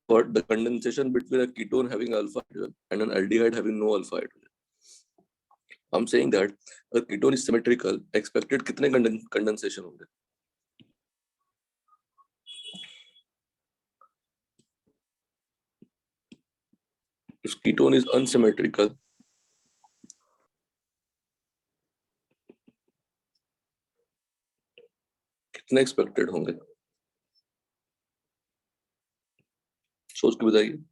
what the condensation between a ketone having alpha hydrogen and an aldehyde having no alpha hydrogen. I'm saying that a ketone is symmetrical. Expected कितने condensation होंगे? If ketone is unsymmetrical, कितने expected होंगे? सोच के बताइए.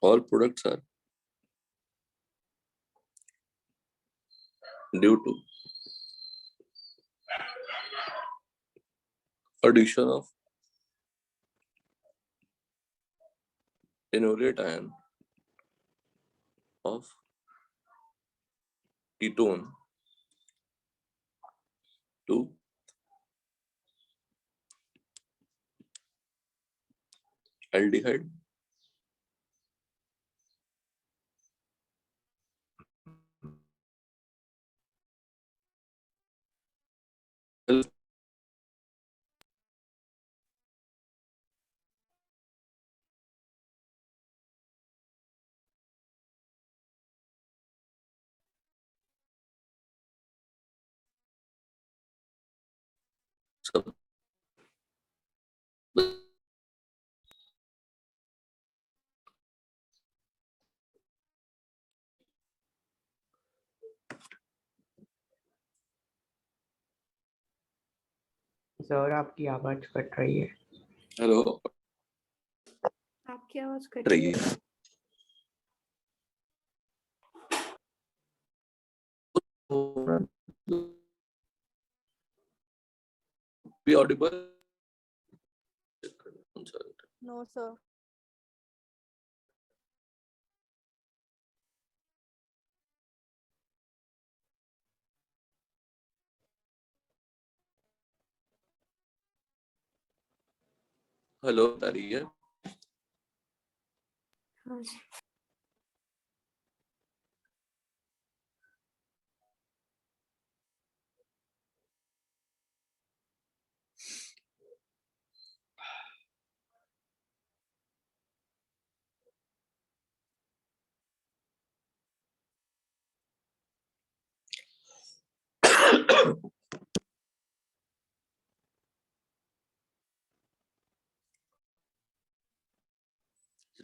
All products are due to addition of enolate ion of ketone to aldehyde सब sir आपकी आवाज कट रही है. हेलो आपकी आवाज कट रही है. Be audible. No sir. Hello आ रही है. हाँ जी.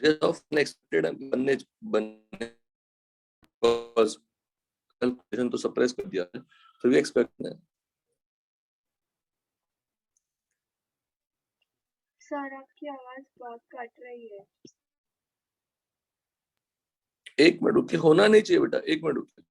Series of unexpected बनने cause calculation तो suppress कर दिया है. फिर भी expect नहीं. सर आपकी आवाज बहुत कट रही है. एक मिनट रुकिए. होना नहीं चाहिए बेटा. एक मिनट रुकिए.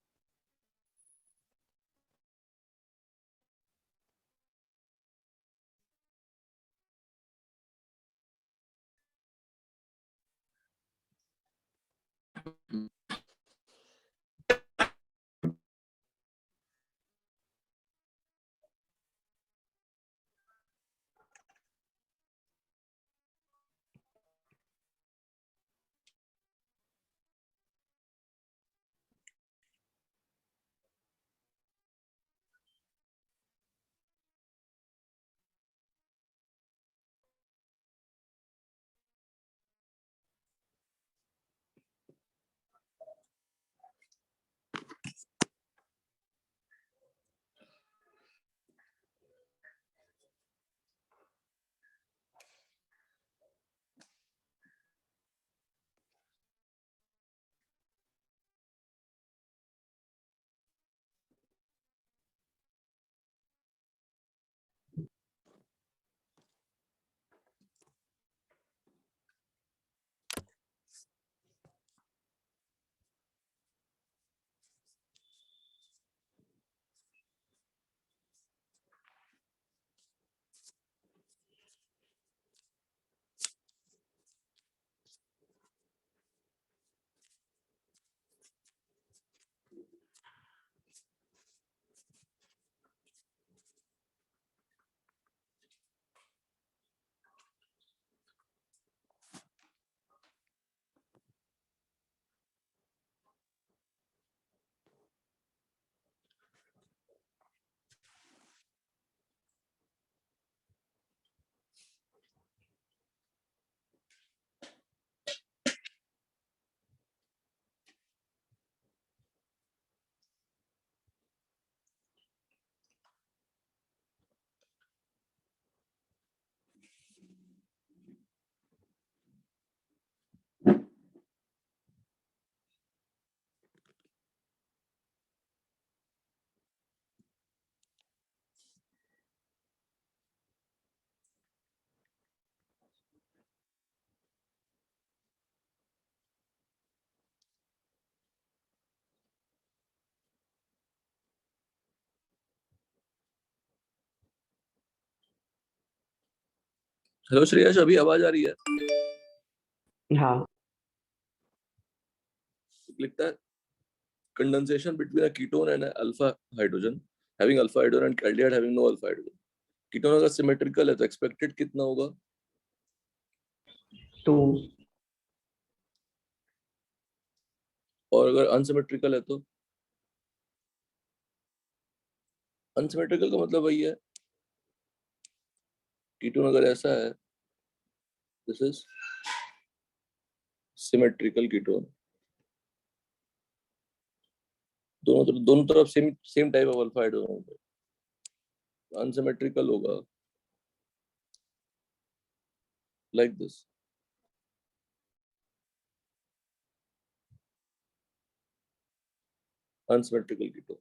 हेलो श्रेयस, अभी आवाज आ रही है? हाँ लिखता है condensation between a ketone and alpha hydrogen having alpha hydrogen and aldehyde having no alpha hydrogen. Ketone अगर सिमेट्रिकल है तो एक्सपेक्टेड कितना होगा? 2 और अगर अनसिमेट्रिकल है तो? अनसिमेट्रिकल का मतलब वही है, कीटोन अगर ऐसा है, दिस इज सिमेट्रिकल कीटोन, दोनों तरफ same same type of alpha hydrogen होगा। अनसिमेट्रिकल होगा लाइक दिस। Unsymmetrical ketone.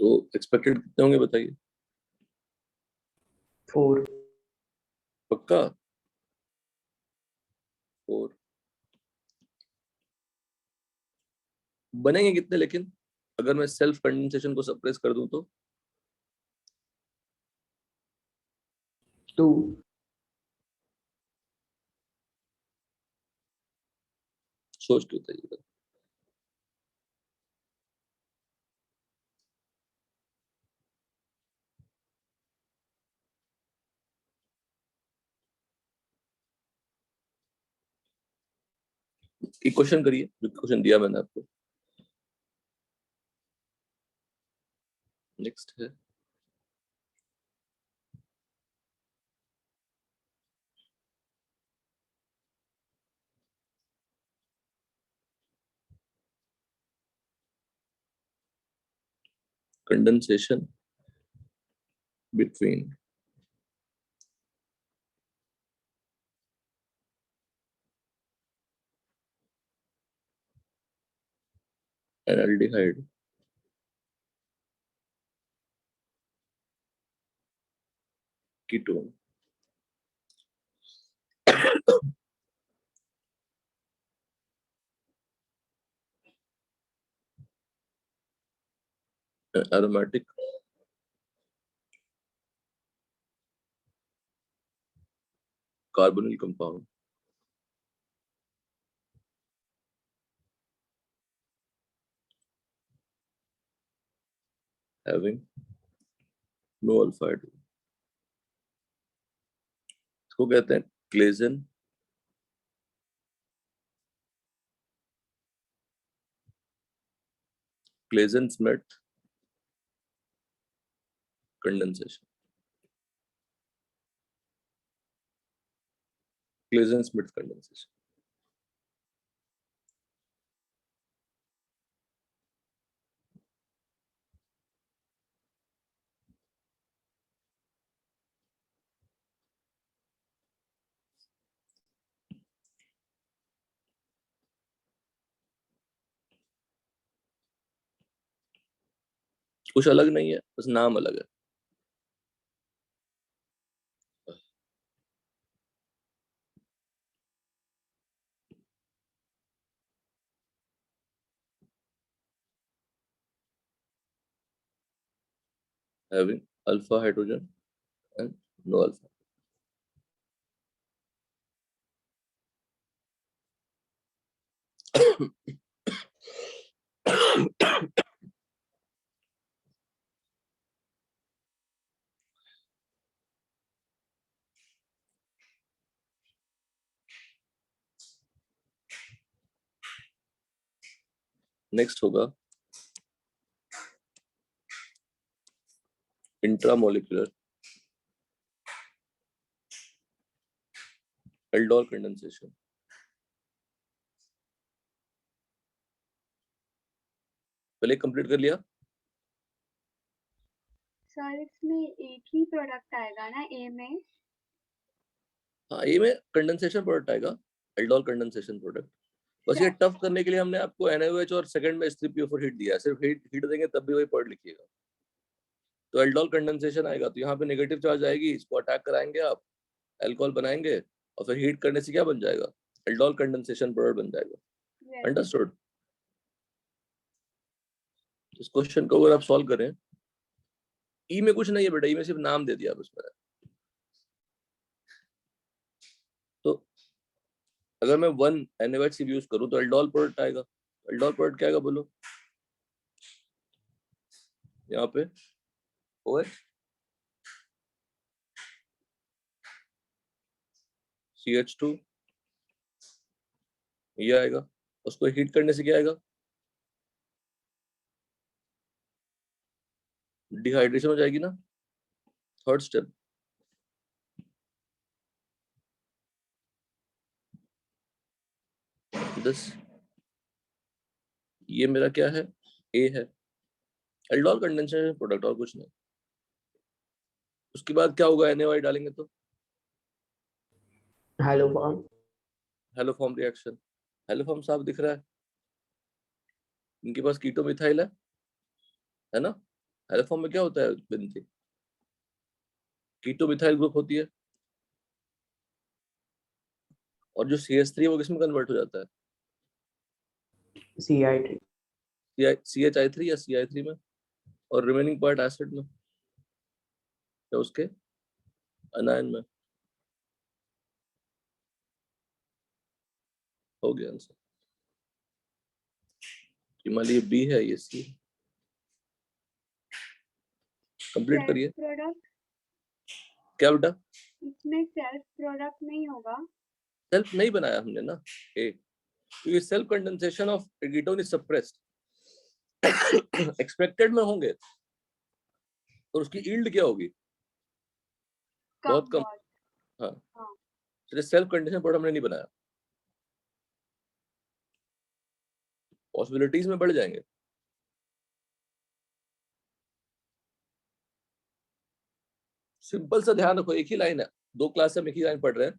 तो एक्सपेक्टेड कितने होंगे बताइए? 4 पक्का? 4 बनेंगे कितने लेकिन, अगर मैं सेल्फ कंडेंसेशन को सप्रेस कर दूं तो? 2 सोच के बताइए। एक क्वेश्चन करिए जो क्वेश्चन दिया मैंने आपको। नेक्स्ट है condensation between an aldehyde ketone an aromatic carbonyl compound having no alpha hydrogen। इसको कहते हैं Claisen Smith condensation. Claisen Smith condensation. कुछ अलग नहीं है, बस नाम अलग है। having alpha hydrogen and no alpha। Next होगा इंट्रामोलिकुलर एल्डोल कंडेंसेशन। पहले कंप्लीट कर लिया। सर इसमें एक ही प्रोडक्ट आएगा ना ए में? हाँ, ये में कंडेंसेशन प्रोडक्ट आएगा, एल्डोल कंडेंसेशन प्रोडक्ट। बस ये टफ करने के लिए हमने आपको NaOH और सेकंड में H3PO4 हीट दिया है, सिर्फ हीट देंगे तब भी वही पढ़ लिखिएगा। तो एल्डोल कंडेंसेशन आएगा, तो यहाँ पे नेगेटिव चार्ज आएगी, इसको अटैक कराएंगे आप, अल्कोहल बनाएंगे और फिर हीट करने से क्या बन जाएगा, एल्डोल कंडेंसेशन प्रोडक्ट बन जाएगा। अंडरस्टूड? इस क्वेश्चन को अगर आप सॉल्व करें, ई में कुछ नहीं है बेटा, ई में सिर्फ नाम दे दिया बस मैंने। तो अगर मैं 1 NaOH यूज करूं तो एल्डोल प्रोडक्ट आएगा। एल्डोल प्रोडक्ट क्या आएगा बोलो, यहाँ पे OH CH2 ये आएगा, उसको हीट करने से क्या आएगा, डिहाइड्रेशन हो जाएगी ना, थर्ड स्टेप। दिस ये मेरा क्या है, ए है, एल्डोल कंडेंसेशन प्रोडक्ट और कुछ नहीं। उसके बाद क्या होगा, NaOH डालेंगे तो hello form. Haloform reaction. Haloform साफ दिख रहा है, इनके पास कीटो मिथाइल है ना। हेलोफॉर्म में क्या होता है बिनती, कीटो मिथाइल ग्रुप होती है, और जो CH3 वो किसमें कन्वर्ट हो जाता है, CI3। CHI3 या CI3 में, और रिमेनिंग पार्ट एसिड में या उसके अनायन में। हो गया आंसर। मान लीजिए बी है, ये सी। कंप्लीट करिए। प्रोडक्ट क्या बेटा, इसमें सेल्फ प्रोडक्ट नहीं होगा? सेल्फ नहीं बनाया हमने ना, ए, तो ये self condensation of ketone is suppressed. Expected में होंगे, और उसकी यील्ड क्या होगी, बहुत कम। हाँ, हाँ। इसलिए सेल्फ कंडेंसेशन प्रोडक्ट हमने नहीं बनाया, पॉसिबिलिटीज में बढ़ जाएंगे। सिंपल सा ध्यान रखो, एक ही लाइन है, 2 क्लास से हम एक ही लाइन पढ़ रहे हैं।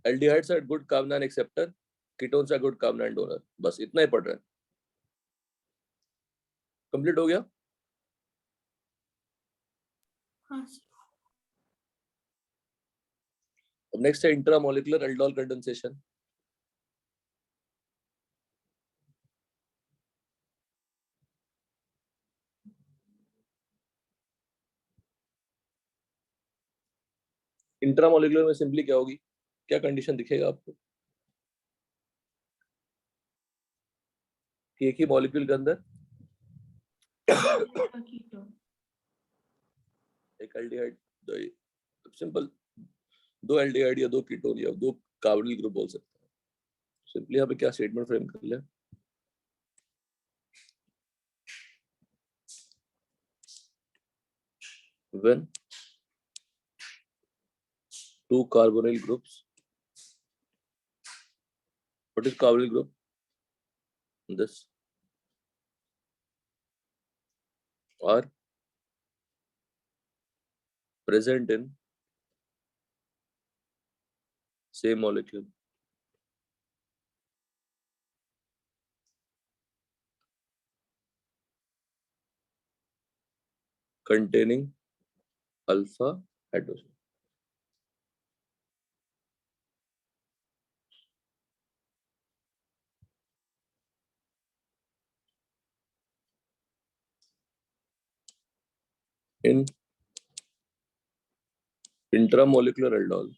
Aldehydes are good carbanion acceptor, ketones are good carbanion donor, बस इतना ही पढ़ रहे हैं। कंप्लीट हो गया। हाँ। अब नेक्स्ट है इंट्रामोलिकुलर एल्डोल कंडेंसेशन। इंट्रामोलिकुलर में सिंपली क्या होगी, क्या कंडीशन दिखेगा आपको कि एक ही मॉलिक्यूल के अंदर एक एल्डिहाइड, सिंपल 2 एल्डिहाइड या 2 कीटोन या 2 कार्बोनिल ग्रुप बोल सकते हैं। सिंपली यहाँ पे क्या स्टेटमेंट फ्रेम कर ले, when 2 carbonyl groups, what is carbonyl group, this are present in same molecule, containing alpha hydrogen. In intramolecular aldol,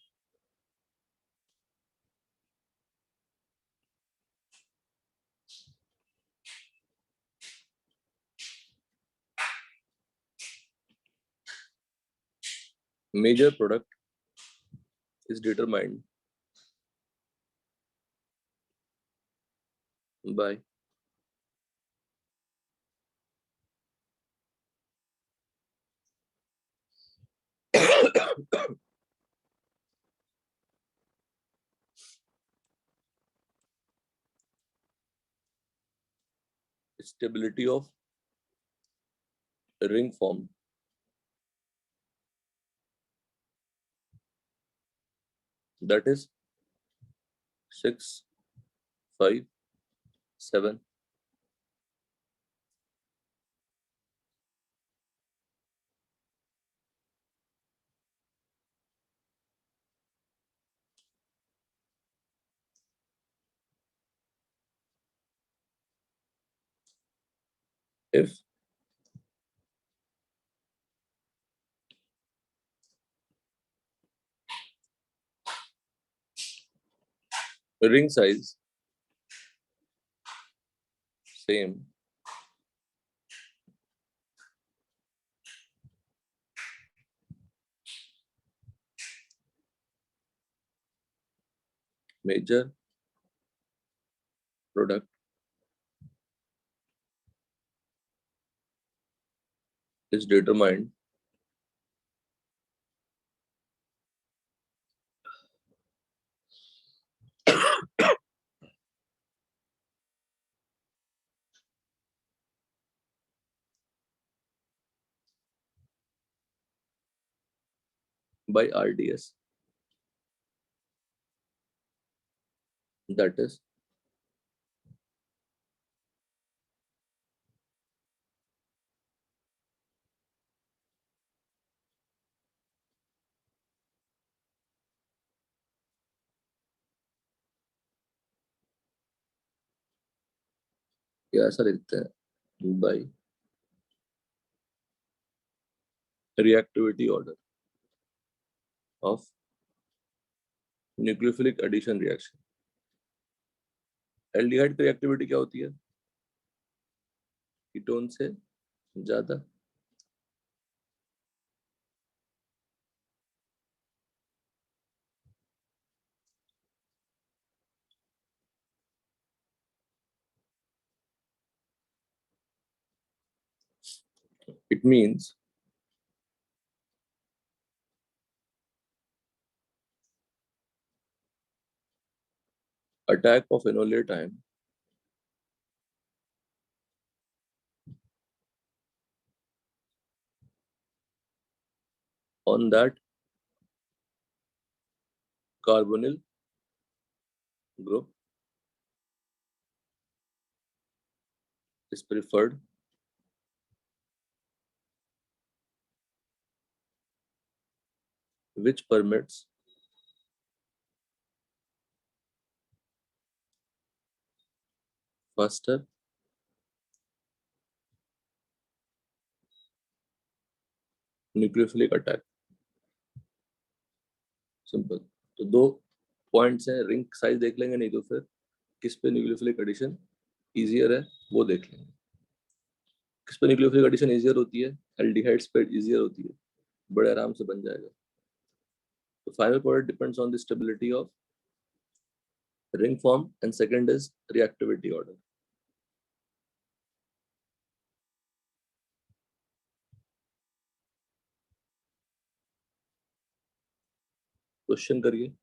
major product is determined by stability of ring formed that is 6, 5, 7. If ring size same, major product is determined by RDS, that is या ऐसा लिखते हैं by reactivity order of nucleophilic addition reaction. Aldehyde की reactivity क्या होती है? Ketone से ज्यादा. It means attack of enolate ion on that carbonyl group is preferred which permits faster nucleophilic attack. Simple. तो दो पॉइंट्स हैं, रिंग साइज देख लेंगे, नहीं तो फिर किस पे न्यूक्लियोफिलिक एडिशन इजियर है वो देख लेंगे. किस पे न्यूक्लियोफिलिक एडिशन इजियर होती है? एल्डिहाइड्स पे इजियर होती है, बड़े आराम से बन जाएगा. तो final product depends on the stability of ring form and second is reactivity order. Question करिए.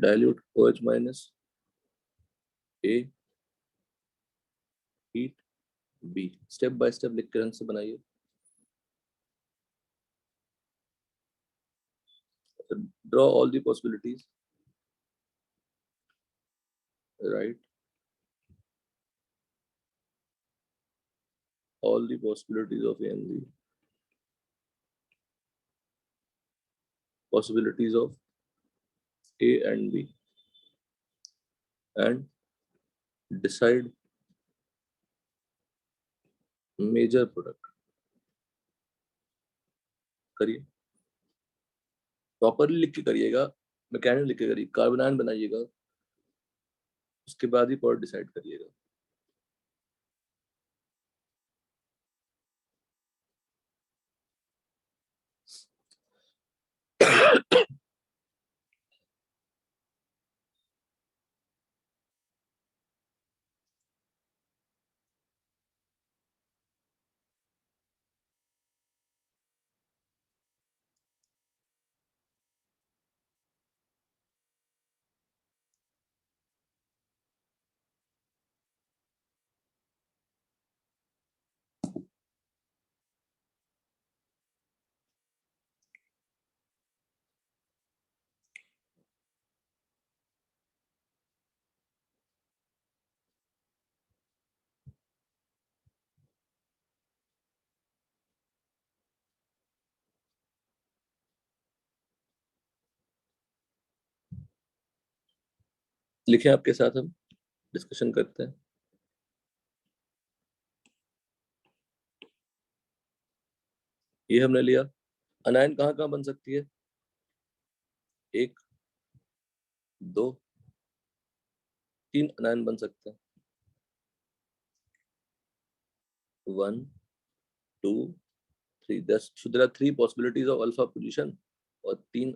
dilute OH minus A heat B. Step by step लिख के रंग से बनाइए. Draw all the possibilities. Right. All the possibilities of A and B. Possibilities of A and B. And decide major product. करिए. Properly लिख के करिएगा, mechanic लिख के करिए, कार्बन आयन बनाइएगा, उसके बाद ही प्रोडक्ट डिसाइड करिएगा. लिखें आपके साथ, हम डिस्कशन करते हैं। ये हमने लिया, अनायन कहाँ कहाँ बन सकती है? 1 2 3 अनायन बन सकते हैं। 1 2 3, so there are 3 possibilities of alpha position, और 3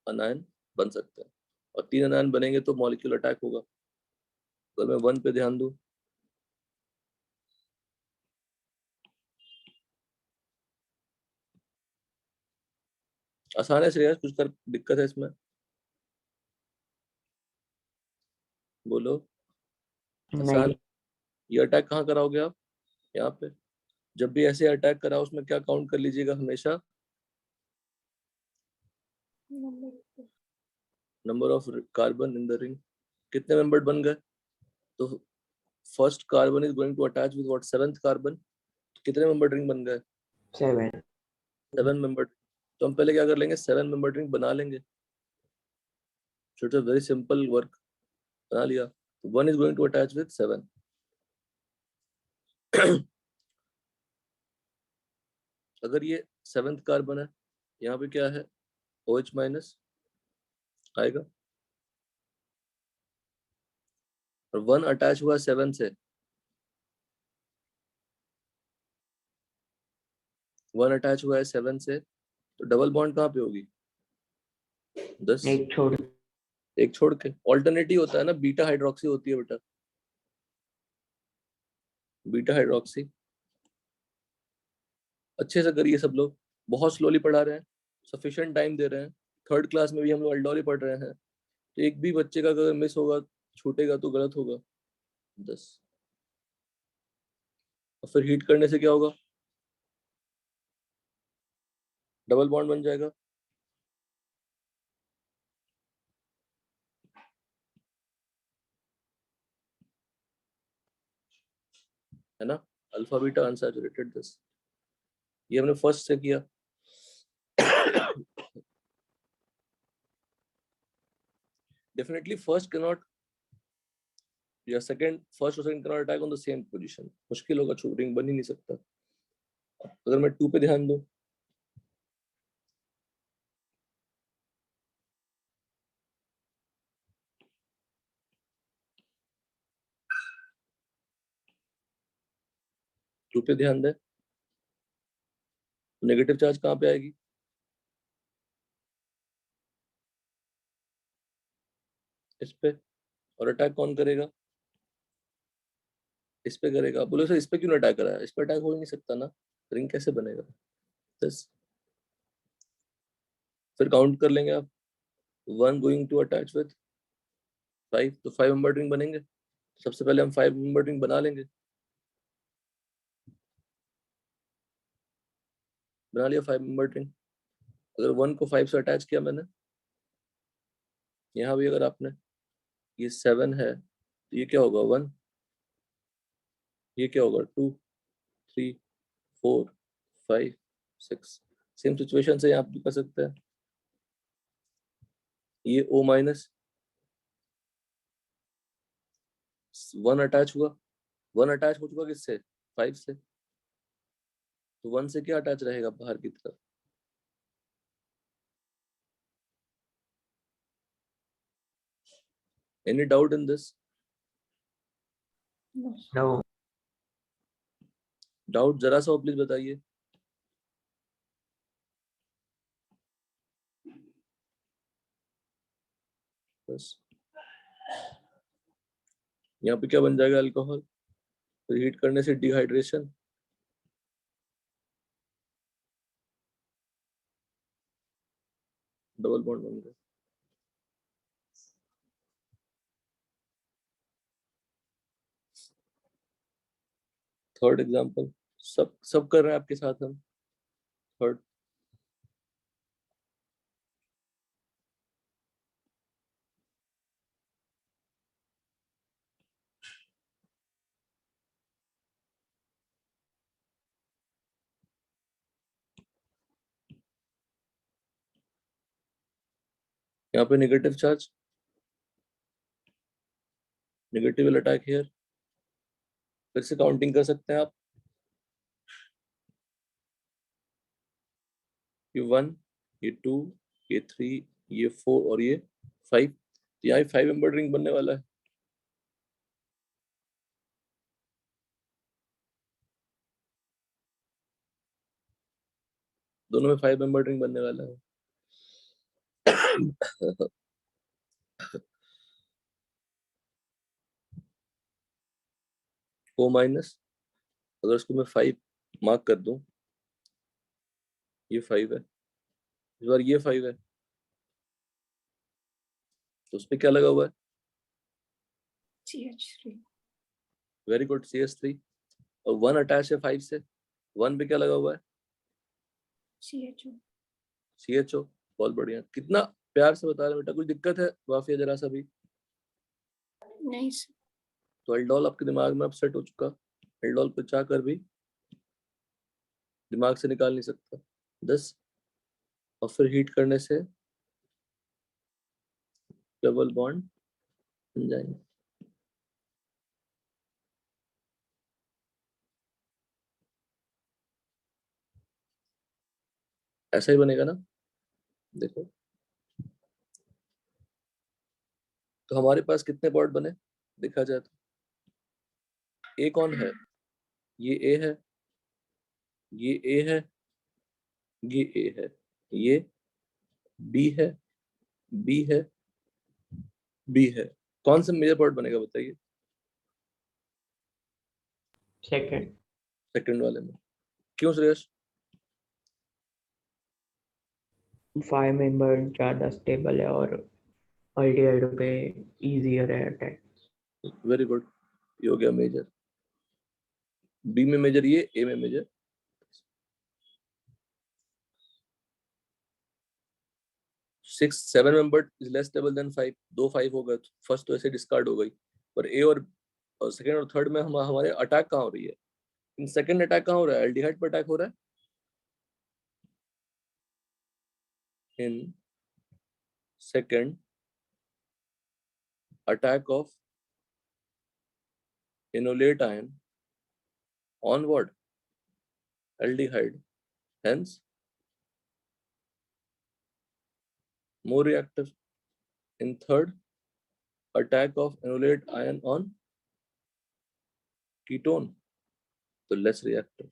अनायन बन सकते हैं, और 3 अनायन बनेंगे तो मॉलिक्यूल अटैक होगा। अगर मैं 1 पे ध्यान दूं, आसान है श्रेयस, कुछ कर दिक्कत है इसमें? बोलो। आसान। नहीं, ये अटैक कहाँ कराओगे आप? यहाँ पे। जब भी ऐसे अटैक कराओ, उसमें क्या काउंट कर लीजिएगा हमेशा? Number of carbon in the ring. कितने मेंबर बन गए? तो first carbon is going to attach with what, 7th carbon. कितने मेंबर रिंग बन गए? 7. 7 मेंबर। तो हम पहले क्या कर लेंगे, 7 मेंबर रिंग बना लेंगे। So it's a very simple work. बना लिया, तो 1 is going to attach with 7। अगर ये 7th कार्बन है, यहाँ पे क्या है, OH माइनस आएगा, और 1 अटैच हुआ 7 से, 1 अटैच हुआ है 7 से, तो डबल बॉन्ड कहाँ पे होगी? 10। एक छोड़. एक छोड़ के ऑल्टरनेटिव होता है ना, बीटा हाइड्रोक्सी होती है बेटा, बीटा हाइड्रोक्सी। अच्छे से करिए सब लोग, बहुत स्लोली पढ़ा रहे हैं, सफिशिएंट टाइम दे रहे हैं। 3rd क्लास में भी हम लोग अल्डोल ही पढ़ रहे हैं, तो एक भी बच्चे का अगर मिस होगा, छूटेगा, तो गलत होगा। 10। और फिर हीट करने से क्या होगा? डबल बॉन्ड बन जाएगा। है ना, अल्फा बीटा अनसैचुरेटेड 10। ये हमने फर्स्ट से किया। डेफिनेटली फर्स्ट कैन नॉट, या सेकंड, फर्स्ट और second can not attack on the same position, मुश्किल होगा, शूटिंग बन ही नहीं सकता। अगर मैं 2 पे ध्यान दूं, ध्यान दें, नेगेटिव चार्ज कहाँ पे आएगी? इस पे। और अटैक कौन करेगा? इस पे करेगा। बोलो सर, इस पे क्यों अटैक करा है? इस पे अटैक हो ही नहीं सकता ना, रिंग कैसे बनेगा? 10। फिर काउंट कर लेंगे आप, 1 गोइंग टू अटैच विद 5, तो 5 मेंबर रिंग बनेंगे। सबसे पहले हम 5 मेंबर रिंग बना लेंगे। बना लिया 5 मेंबर रिंग। अगर 1 को 5 से अटैच किया मैंने, यहाँ भी अगर आपने, ये 7 है, तो ये क्या होगा? 1। ये क्या होगा? 2 3 4 5 6। सेम सिचुएशन से यहाँ भी कर सकते हैं। ये O माइनस, 1 अटैच हुआ, 1 अटैच हो चुका किससे? 5 से। तो 1 से क्या अटैच रहेगा बाहर की तरफ? Any doubt in this? No. Doubt जरा सा प्लीज बताइए। बस, यहाँ पे क्या बन जाएगा? अल्कोहल। फिर हीट करने से डिहाइड्रेशन, डबल बॉन्ड बन गया। थर्ड एग्जांपल, सब सब कर रहे हैं आपके साथ हम। थर्ड, यहाँ पे negative charge, negative will attack here. फिर से काउंटिंग कर सकते हैं आप। ये 1, ये 2, ये 3, ये 4 और ये 5। यहाँ 5 मेंबर रिंग बनने वाला है। दोनों में 5 मेंबर रिंग बनने वाला है। 4 माइनस, अगर इसको मैं 5 मार्क कर दूं, ये 5 है, इस बार ये 5 है, तो उस पर क्या लगा हुआ है? CH3। Very good, CH3। और 1 अटैच है 5 से, 1 पे क्या लगा हुआ है? CHO। CHO। बहुत बढ़िया, कितना प्यार से बता रहे बेटा। कुछ दिक्कत है वाफिया जरा सा भी? नहीं सर। तो एल्डोल आपके दिमाग में अब सेट हो चुका। एल्डोल को चाह कर भी दिमाग से निकाल नहीं सकता। 10, और फिर हीट करने से डबल बॉन्ड बन जाएंगे। ऐसा ही बनेगा ना? देखो, तो हमारे पास कितने बॉन्ड बने देखा जाए तो? ए कौन है? ये ए है, ये ए है, ये ए है, ये बी है, बी है, बी है। कौन सा मेजर पार्ट बनेगा बताइए? सेकंड। सेकंड वाले में। क्यों श्रेयस? 5 मेंबर ज़्यादा स्टेबल है और अल्डिहाइड पे इजियर है अटैक। वेरी गुड, ये हो गया मेजर। बी में मेजर ये, ए में major. 6, 7 member is less stable than 5। दो 5 हो गए, फर्स्ट तो ऐसे डिस्कार्ड हो गई। पर ए और सेकंड और थर्ड में हमारे अटैक कहाँ हो रही है? इन सेकंड अटैक कहाँ हो रहा है? एल्डिहाइड पर अटैक हो रहा है। In second attack of enolate ion on what? Aldehyde. Hence, more reactive. In third, attack of enolate ion on ketone, तो less reactive.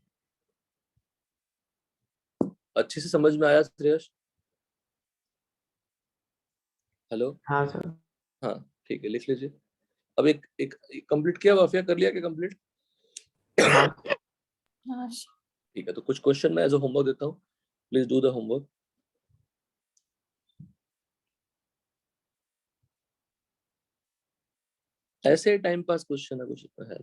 अच्छे से समझ में आया श्रेयस? हेलो? हाँ सर। हाँ, ठीक है, लिख लीजिए। अब एक एक कंप्लीट किया वाफिया? कर लिया क्या कंप्लीट? हाँ हाँ। ठीक है, तो कुछ क्वेश्चन मैं एज अ होमवर्क देता हूँ। Please do the homework. ऐसे टाइम पास क्वेश्चन है कुछ है।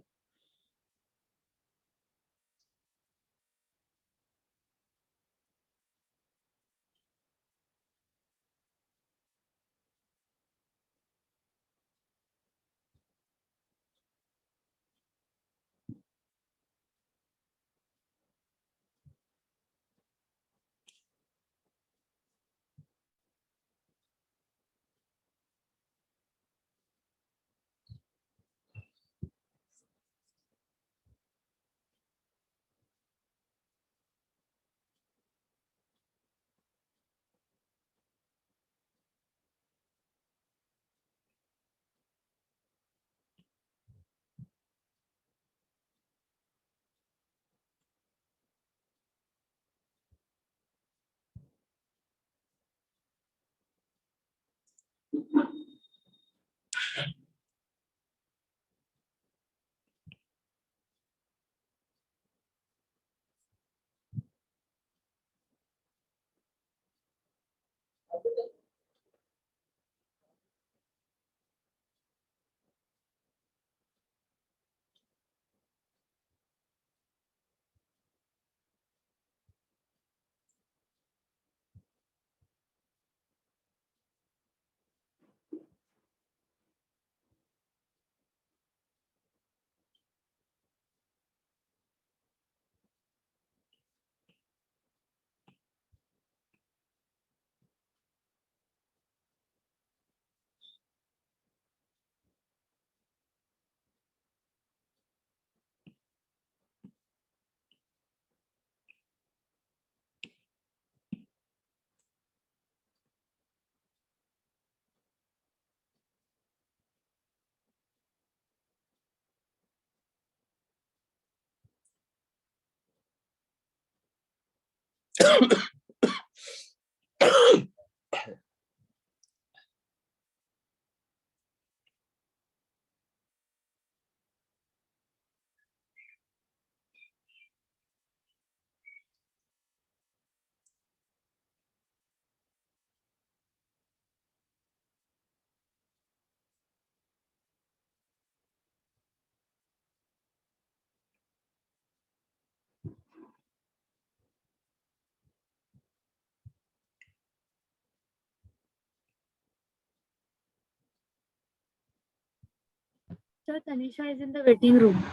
Sir, Tanisha is in the waiting room.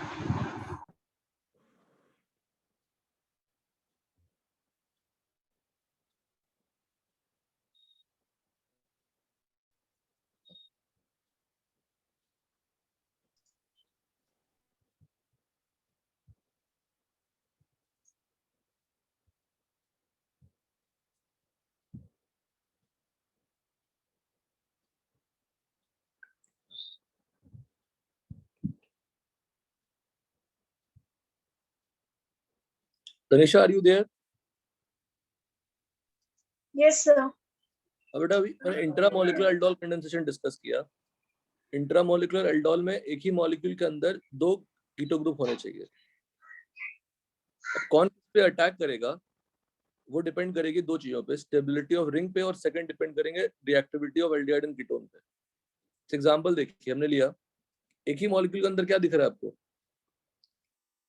Tanisha, are you there? Yes, sir. अब बेटा अभी मैंने इंट्रामोलिकुलर एल्डोल कंडेंसेशन डिस्कस किया. इंट्रामोलिकुलर एल्डोल में एक ही मॉलिक्यूल के अंदर 2 कीटो ग्रुप होने चाहिए. अब कौन किस पे अटैक करेगा वो डिपेंड करेगी 2 चीजों पे, स्टेबिलिटी ऑफ रिंग पे और सेकंड डिपेंड करेंगे reactivity of aldehyde and ketone पे. एग्जांपल देखिए, हमने लिया एक ही मॉलिक्यूल के अंदर क्या दिख रहा है आपको,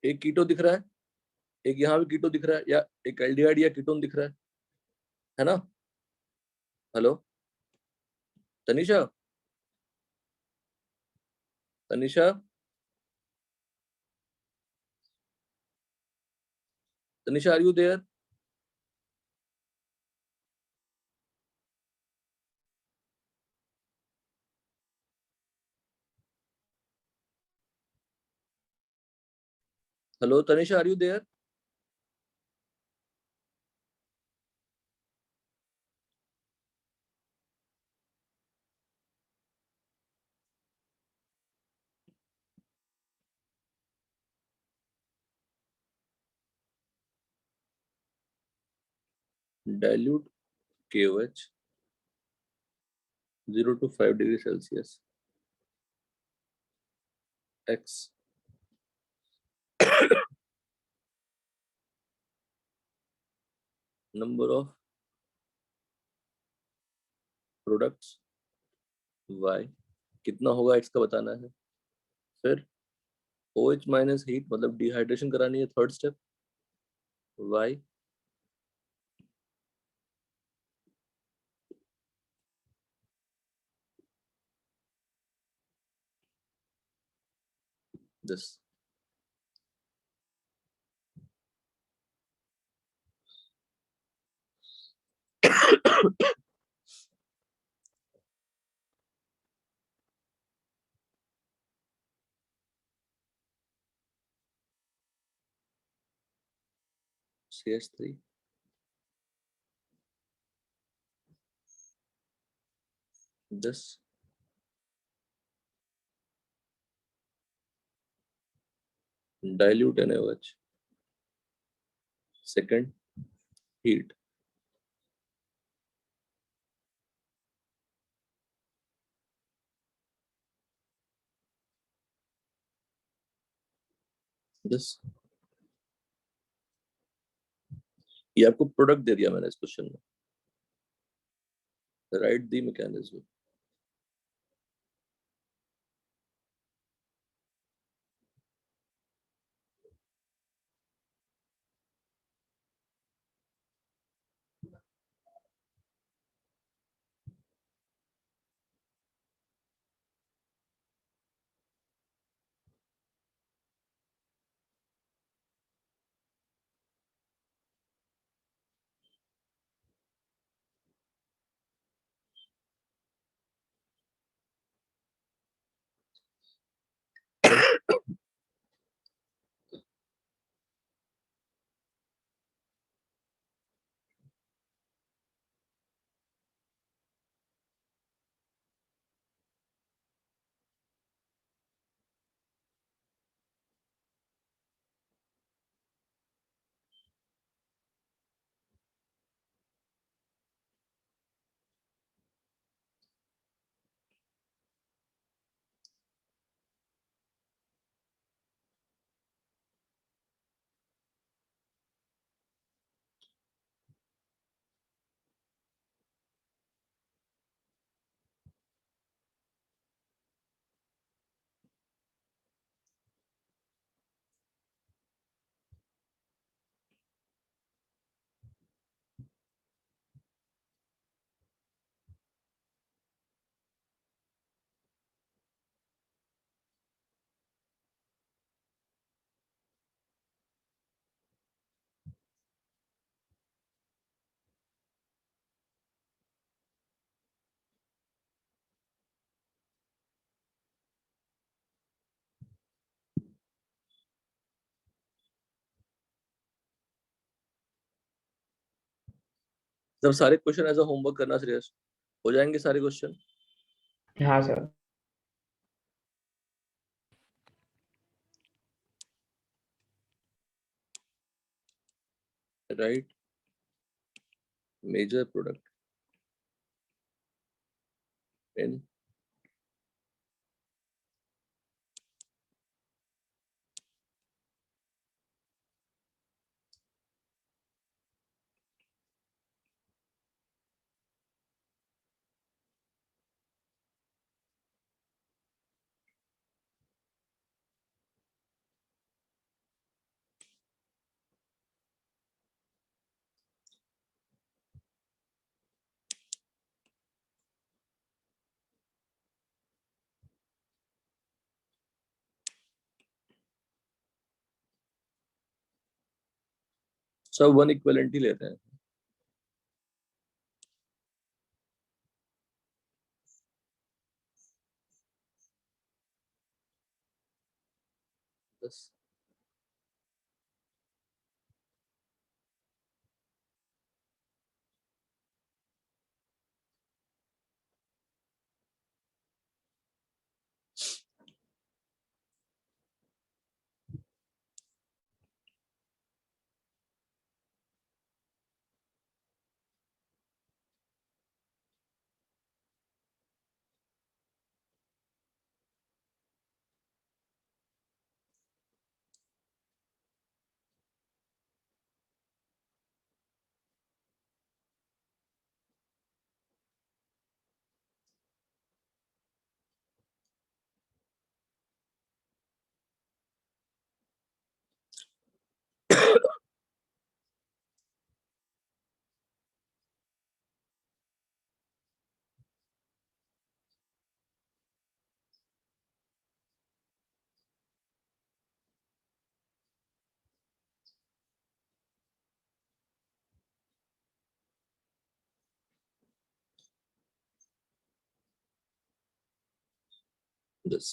एक कीटो दिख रहा है, एक यहाँ भी कीटो दिख रहा है, या एक एल्डिहाइड या कीटोन दिख रहा है ना? Hello Tanisha, Tanisha, Tanisha, are you there? Hello Tanisha, are you there? dilute KOH 0 to 5 degree Celsius X number of products Y, कितना होगा X का बताना है. फिर OH माइनस हीट मतलब डिहाइड्रेशन करानी है, third step. Y this. CH3 this. Dilute NaOH. Second, heat. This. ये आपको प्रोडक्ट दे दिया मैंने इस क्वेश्चन में. Right the mechanism. जब सारे क्वेश्चन एज अ होमवर्क करना श्रेयस, हो जाएंगे सारे क्वेश्चन? हाँ sir. Right, major product in सब वन इक्विवेलेंट ही लेते हैं। बस बस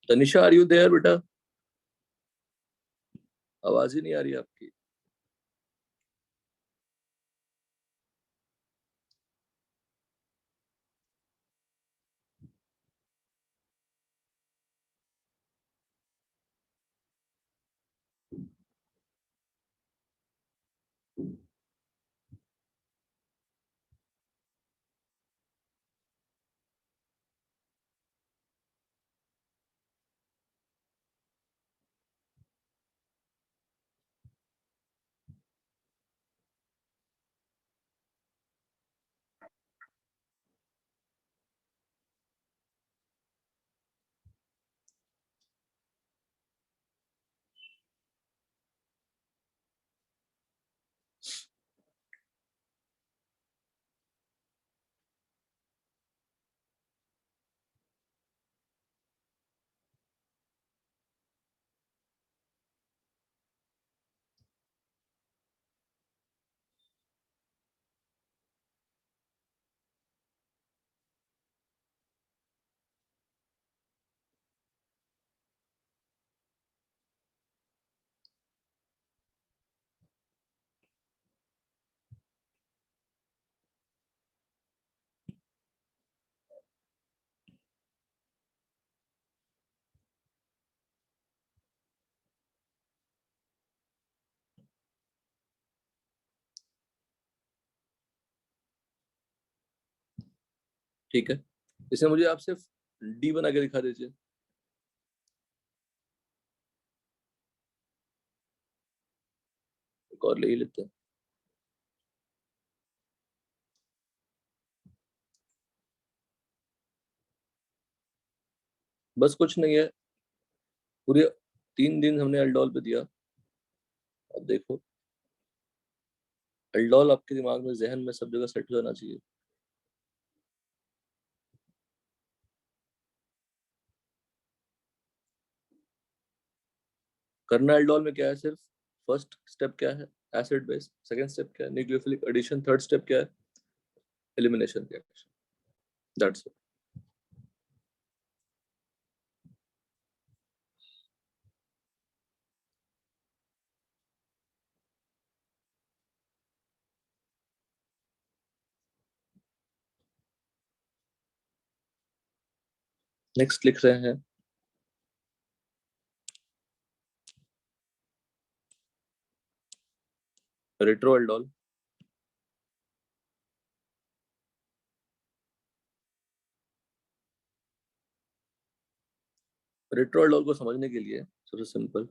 तनिषा, आर यू देयर बेटा? आवाज ही नहीं आ रही आपकी। ठीक है, इसे मुझे आप सिर्फ डी बना के दिखा दीजिए। एक और ले ही लेते हैं। बस कुछ नहीं है, पूरे 3 दिन हमने एल्डोल पे दिया। अब देखो, एल्डोल आपके दिमाग में, जहन में, सब जगह सेट हो जाना चाहिए। करना एल्डोल में क्या है, सिर्फ फर्स्ट स्टेप क्या है, एसिड बेस। सेकंड स्टेप क्या है, न्यूक्लियोफिलिक एडिशन। थर्ड स्टेप क्या है, elimination reaction. That's it. Next लिख रहे हैं रेट्रोएल्डोल। रेट्रोएल्डोल को समझने के लिए सबसे simple,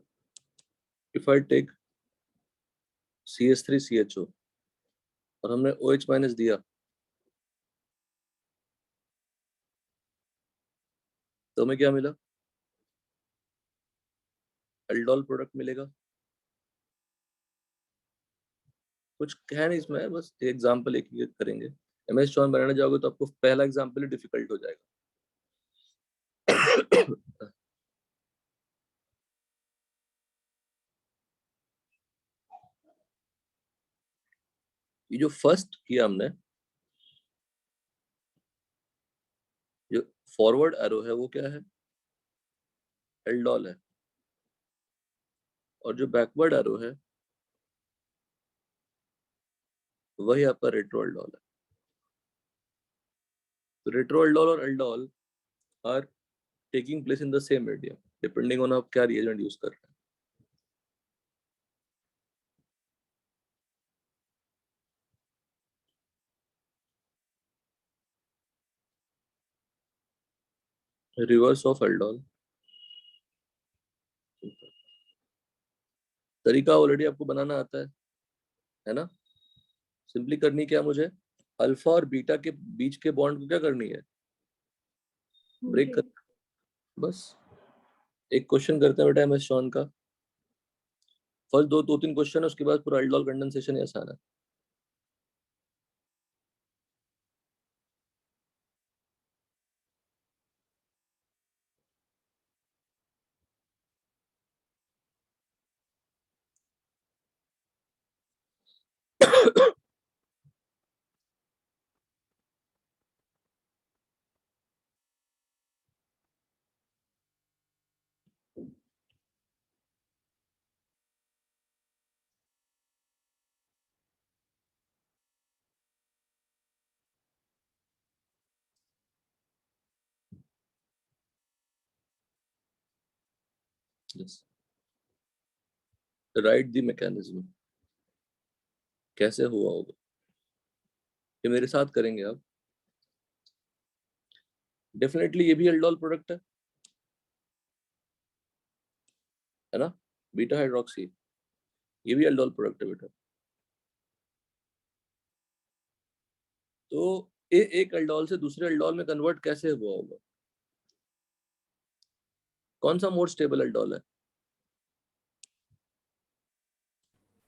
if I take CH3CHO और हमने OH- दिया, तो हमें क्या मिला, एल्डोल प्रोडक्ट मिलेगा। कुछ है नहीं इसमें, बस एग्जांपल एक ही करेंगे। MS चौन बनाने जाओगे तो आपको पहला एग्जांपल ही डिफिकल्ट हो जाएगा। ये जो फर्स्ट किया हमने, जो फॉरवर्ड एरो है वो क्या है, एल्डोल है। और जो बैकवर्ड एरो है वही आपका रेट्रोएल्डोल है। तो रेट्रोएल्डोल और aldol are taking place in the same medium, depending on आप क्या रिएजेंट यूज कर रहे हैं। रिवर्स ऑफ एल्डोल, तरीका ऑलरेडी आपको बनाना आता है ना। सिंपली करनी क्या मुझे, अल्फा और बीटा के बीच के बॉन्ड को क्या करनी है, ब्रेक कर। बस एक क्वेश्चन करते हैं बेटा MS शॉन का। फर्स्ट दो 3 क्वेश्चन है, उसके बाद पूरा एल्डोल कंडेंसेशन ही आसान है। yes. राइट द मैकेनिज्म, कैसे हुआ होगा ये मेरे साथ करेंगे आप। डेफिनेटली ये भी एल्डोल प्रोडक्ट है ना, बीटा हाइड्रोक्सी, ये भी एल्डोल प्रोडक्ट है बेटा। तो एक एल्डोल से दूसरे एल्डोल में कन्वर्ट कैसे हुआ होगा, कौन सा मोर स्टेबल एल्डोल है,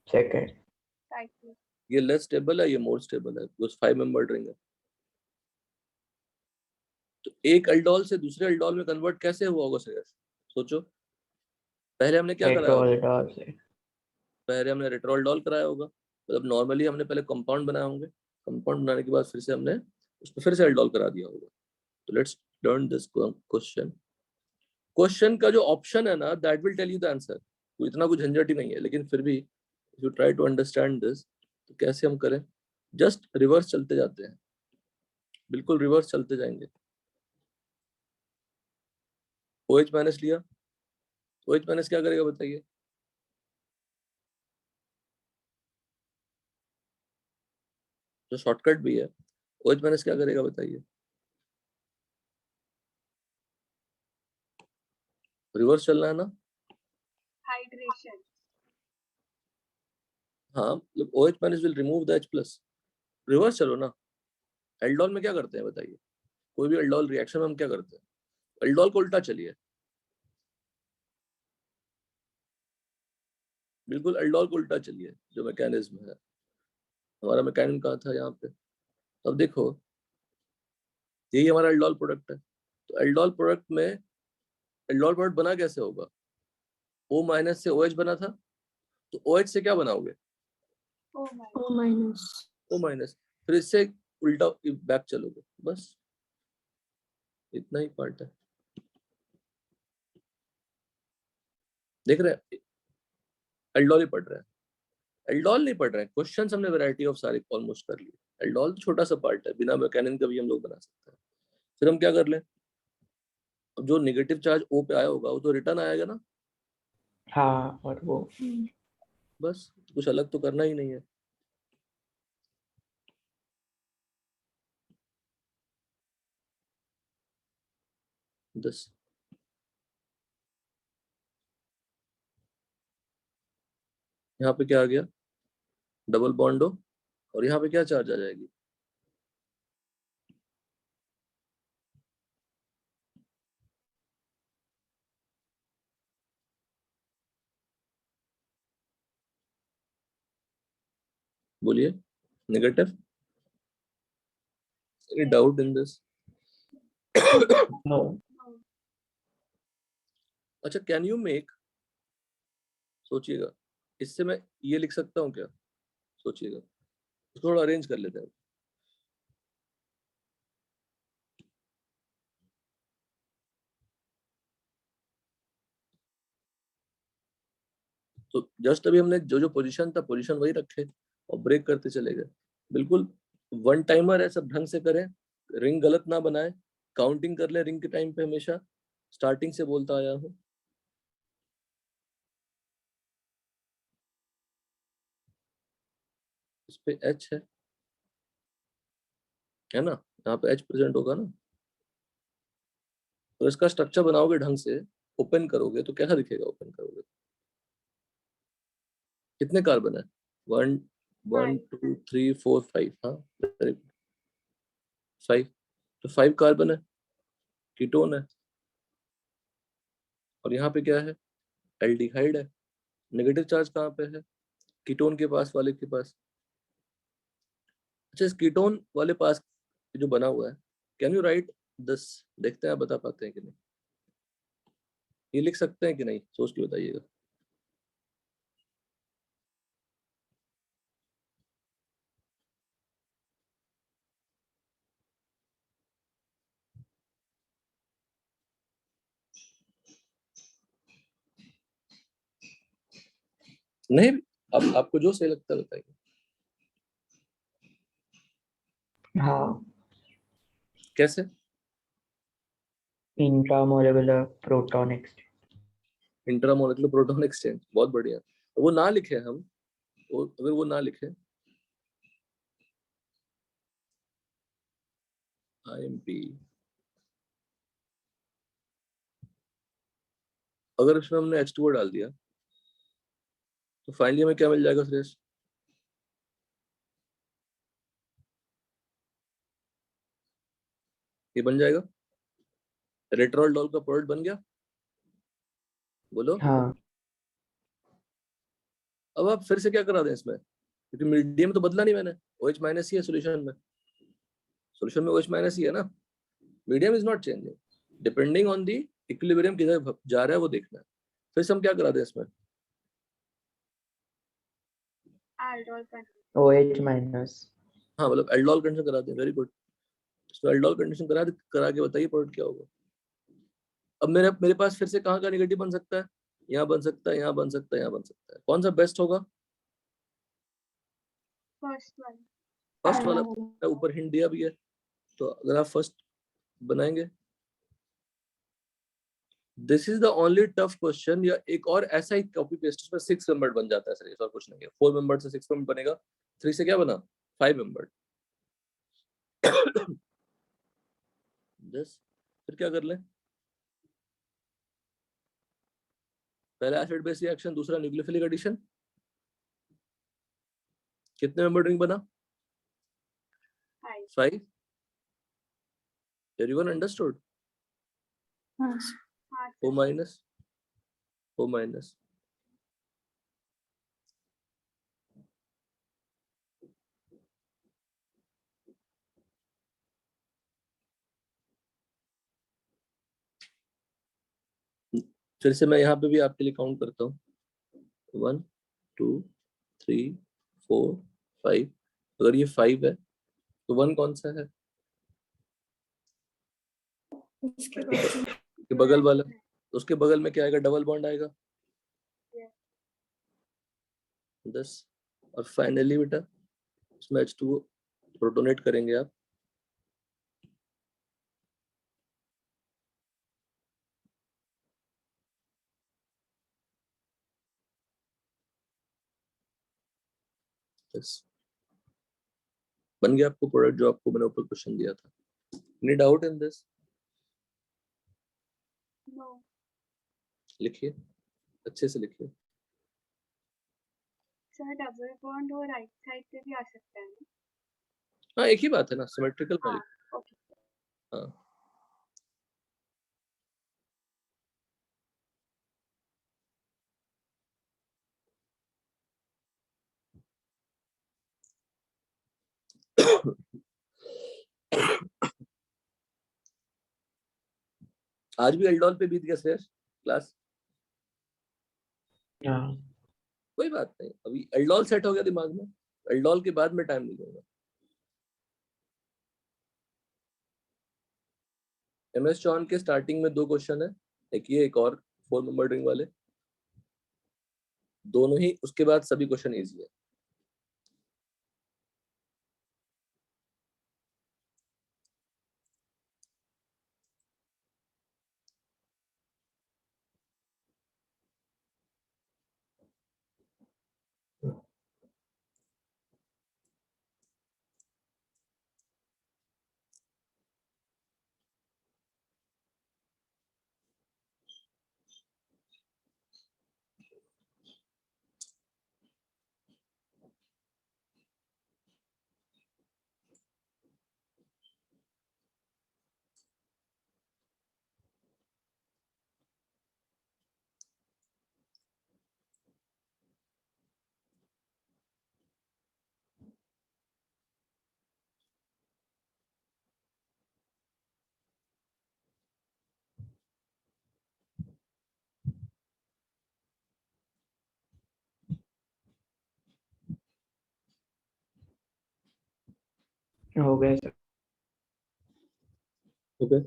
सेकंड। ये लेस स्टेबल है, ये मोर स्टेबल है, बिकॉज़ 5 मेंबर्ड रिंग है। तो एक एल्डोल से दूसरे एल्डोल में कन्वर्ट कैसे हुआ होगा सर, सोचो। पहले हमने क्या कराया होगा, रेट्रोएल्डोल से। पहले हमने रेट्रोएल्डोल कराया होगा, मतलब नॉर्मली हमने पहले कंपाउंड बनाए होंगे, कंपाउंड बनाने के बाद फिर से हमने उसको फिर से एल्डोल करा दिया होगा। तो let's learn this question. Question का जो ऑप्शन है ना, that will tell you the answer. तो इतना कुछ झंझट ही नहीं है, लेकिन फिर भी if you try to understand this, तो कैसे हम करें, जस्ट रिवर्स चलते जाते हैं, बिल्कुल रिवर्स चलते जाएंगे। OH- लिया, OH- क्या करेगा बताइए, जो शॉर्टकट भी है। OH- क्या करेगा बताइए, रिवर्स चलना है ना? हाइड्रेशन। हाँ, मतलब OH minus will remove the H plus. Reverse चलो ना। एल्डोल में क्या करते हैं बताइए? कोई भी एल्डोल रिएक्शन में हम क्या करते हैं? एल्डोल को उल्टा चलिए, बिल्कुल एल्डोल को उल्टा चलिए। जो मैकेनिज्म है, हमारा मैकेनिज्म कहाँ था? यहाँ पे। अब देखो, यही हमारा एल्डोल प्रोडक्ट है। तो एल्डोल प्रोडक्ट में एल्डोल प्रोडक्ट बना कैसे होगा? O माइनस से OH बना था, तो OH से क्या बनाओगे? ओ O minus. O माइनस, फिर इससे उल्टा बैक चलोगे, बस इतना ही पार्ट है। देख रहे हैं? एल्डोल ही पढ़ रहे हैं, एल्डोल नहीं पढ़ रहे हैं। क्वेश्चन हमने वैरायटी ऑफ सारे ऑलमोस्ट कर लिए। एल्डोल तो छोटा सा पार्ट है, बिना मैकेनिज्म का भी हम लोग बना सकते हैं। फिर हम क्या कर लें? अब जो नेगेटिव चार्ज O पे आया होगा वो तो रिटर्न आएगा ना, हाँ, और वो बस कुछ अलग तो करना ही नहीं है। दस यहाँ पे क्या आ गया? डबल बॉन्ड हो, और यहाँ पे क्या चार्ज आ जाएगी? बोलिए, negative. Any doubt in this? No. अच्छा, कैन यू मेक, सोचिएगा, इससे मैं ये लिख सकता हूँ क्या? सोचिएगा, थोड़ा अरेंज कर लेते हैं। तो जस्ट अभी हमने जो जो पोजीशन था पोजीशन वही रखे और ब्रेक करते चले गए। बिल्कुल वन टाइमर है, सब ढंग से करें, रिंग गलत ना बनाए, काउंटिंग कर ले रिंग के टाइम पे। हमेशा स्टार्टिंग से बोलता आया हूँ। इस पे H है ना? यहाँ पे H प्रेजेंट होगा ना। तो इसका स्ट्रक्चर बनाओगे ढंग से, ओपन करोगे तो कैसा दिखेगा? ओपन करोगे कितने कार्बन है? 1 1 2 3 4 5। हाँ, वेरी गुड, 5। तो 5 कार्बन है, कीटोन है। और यहाँ पे क्या है? एल्डिहाइड है। नेगेटिव चार्ज कहाँ पे है? कीटोन के पास, वाले के पास। अच्छा, इस कीटोन वाले पास जो बना हुआ है, कैन यू राइट 10? देखते हैं आप बता पाते हैं कि नहीं। ये लिख सकते हैं कि नहीं, सोच के बताइएगा। नहीं, आपको जो सही लगता है बताइए। हाँ, कैसे? इंट्रामोलेकुलर प्रोटॉन एक्सचेंज। इंट्रामोलेकुलर प्रोटॉन एक्सचेंज, बहुत बढ़िया। वो ना लिखे हम, अगर वो ना लिखे, IMP, अगर इसमें हमने H2O डाल दिया तो फाइनली हमें क्या मिल जाएगा सुरेश? ये बन जाएगा, रेट्रोल का प्रोडक्ट बन गया। बोलो। हाँ, अब आप फिर से क्या करा दें इसमें, क्योंकि मीडियम तो बदला नहीं मैंने, OH माइनस ही है सोल्यूशन में। सोल्यूशन में OH माइनस ही है ना, medium is not changing. Depending on the equilibrium किधर जा रहा है वो देखना है। फिर से हम क्या करा दें इसमें? OH minus. हाँ, मतलब एल्डोल कंडीशन करा दें, वेरी गुड। इसमें एल्डोल कंडीशन करा के बताइए प्रोडक्ट क्या होगा। अब मेरे पास फिर से कहाँ का नेगेटिव बन सकता है? यहाँ बन सकता है, यहाँ बन सकता है, यहाँ बन सकता है। कौन सा बेस्ट होगा? फर्स्ट वाला। ऊपर हिंट दिया भी है, तो अगर आप फर्स्ट बनाएंगे। This is the only tough question. या एक और ऐसा ही कॉपी पेस्ट में 6 मेंबर बन जाता है सर, और कुछ नहीं है। 4 मेंबर से 6 मेंबर बनेगा, 3 से क्या बना? 5 मेंबर। फिर क्या कर लें? पहला एसिड बेस रिएक्शन, दूसरा न्यूक्लियोफिलिक एडिशन। कितने मेंबर रिंग बना? 5. 5। Everyone understood? हाँ सर। हाँ O sir. Minus, O minus. फिर से मैं यहाँ पे भी आपके लिए काउंट करता हूँ। 1 2 3 4 5। अगर ये 5 है तो 1 कौन सा है? उसके बाद के बगल वाला। तो उसके बगल में क्या आएगा? डबल बॉन्ड आएगा। Yes. 10। और फाइनली बेटा इसमें H2O प्रोटोनेट करेंगे आप। yes. बन गया आपको प्रोडक्ट जो आपको मैंने ऊपर क्वेश्चन दिया था। Any doubt in this? No. लिखिए, अच्छे से लिखिए। सर डबल बॉन्ड और राइट साइड पे भी आ सकता है ना? हाँ एक ही बात है ना, सिमेट्रिकल हाँ. मॉलिक्यूल। ओके. हाँ आज भी एल्डोल पे बीत गया श्रेयस क्लास। हाँ कोई बात नहीं, अभी एल्डोल सेट हो गया दिमाग में, एल्डोल के बाद में टाइम नहीं लूंगा। एमएस चौहान के स्टार्टिंग में 2 क्वेश्चन है, एक ये एक और 4 मेंबर रिंग वाले, दोनों ही। उसके बाद सभी क्वेश्चन इजी है। हो गया सर। ओके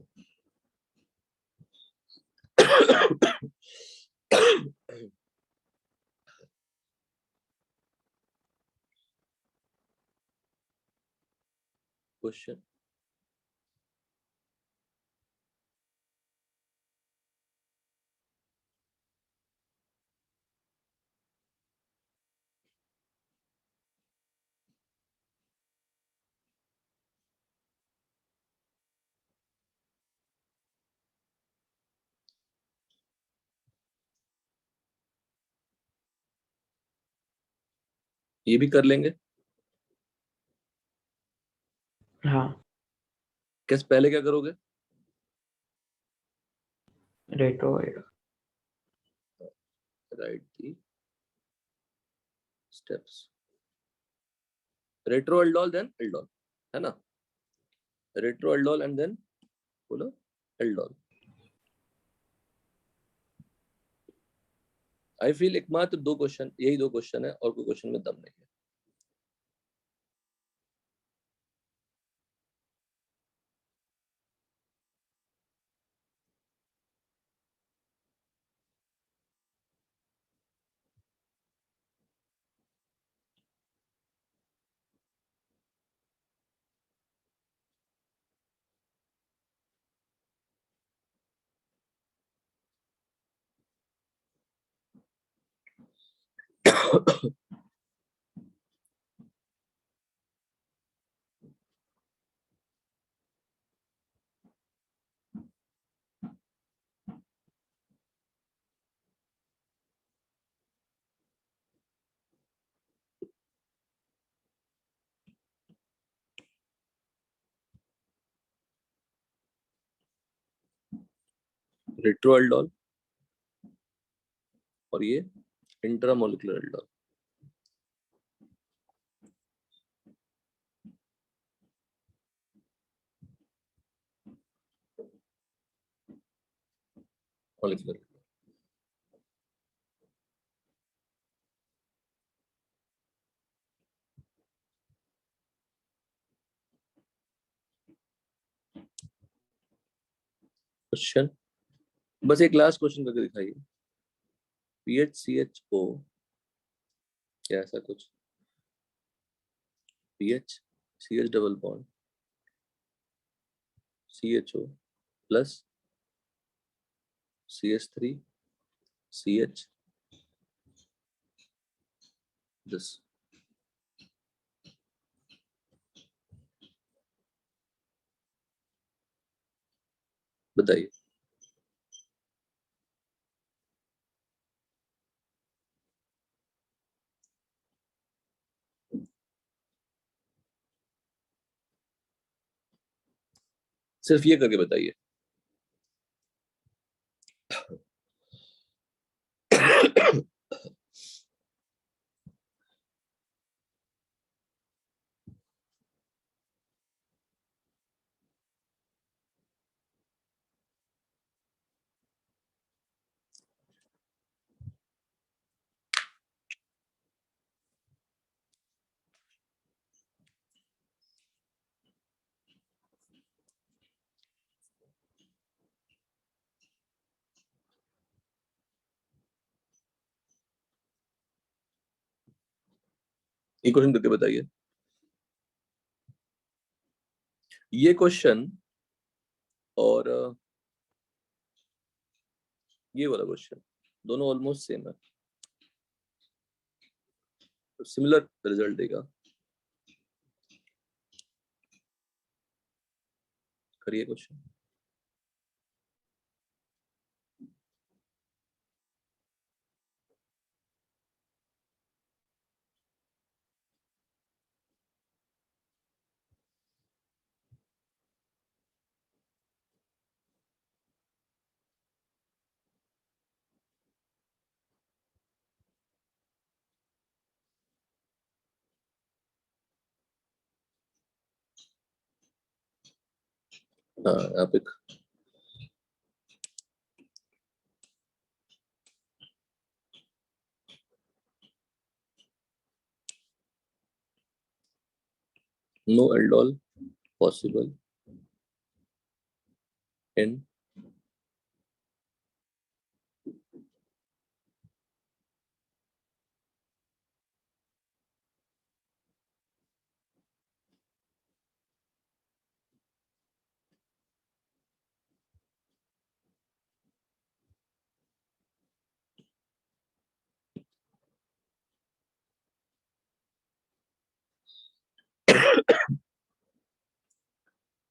क्वेश्चन ये भी कर लेंगे। हाँ कैसे, पहले क्या करोगे? Retro right the steps, retro aldol then aldol, है ना? रेट्रो एल्डोल एंड देन बोलो एल्डोल। आई फील एकमात्र 2 क्वेश्चन, यही 2 क्वेश्चन है और कोई क्वेश्चन में दम नहीं है। रेट्रोएल्डोल और ये इंट्रामोलिकुलर एल्डोल। मॉलिक्यूलर क्वेश्चन, बस एक लास्ट क्वेश्चन करके दिखाइए। PHCHO क्या ऐसा कुछ, PH CH double bond CHO plus CH3 CH this, बताइए। सिर्फ ये करके बताइए। ये क्वेश्चन करके बताइए। ये क्वेश्चन और ये वाला क्वेश्चन दोनों ऑलमोस्ट सेम है, सिमिलर रिजल्ट देगा। करिए क्वेश्चन। हाँ, आप एक no aldol possible in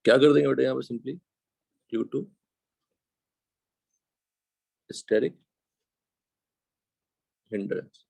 क्या कर देंगे बेटा यहाँ पे simply, due to steric hindrance.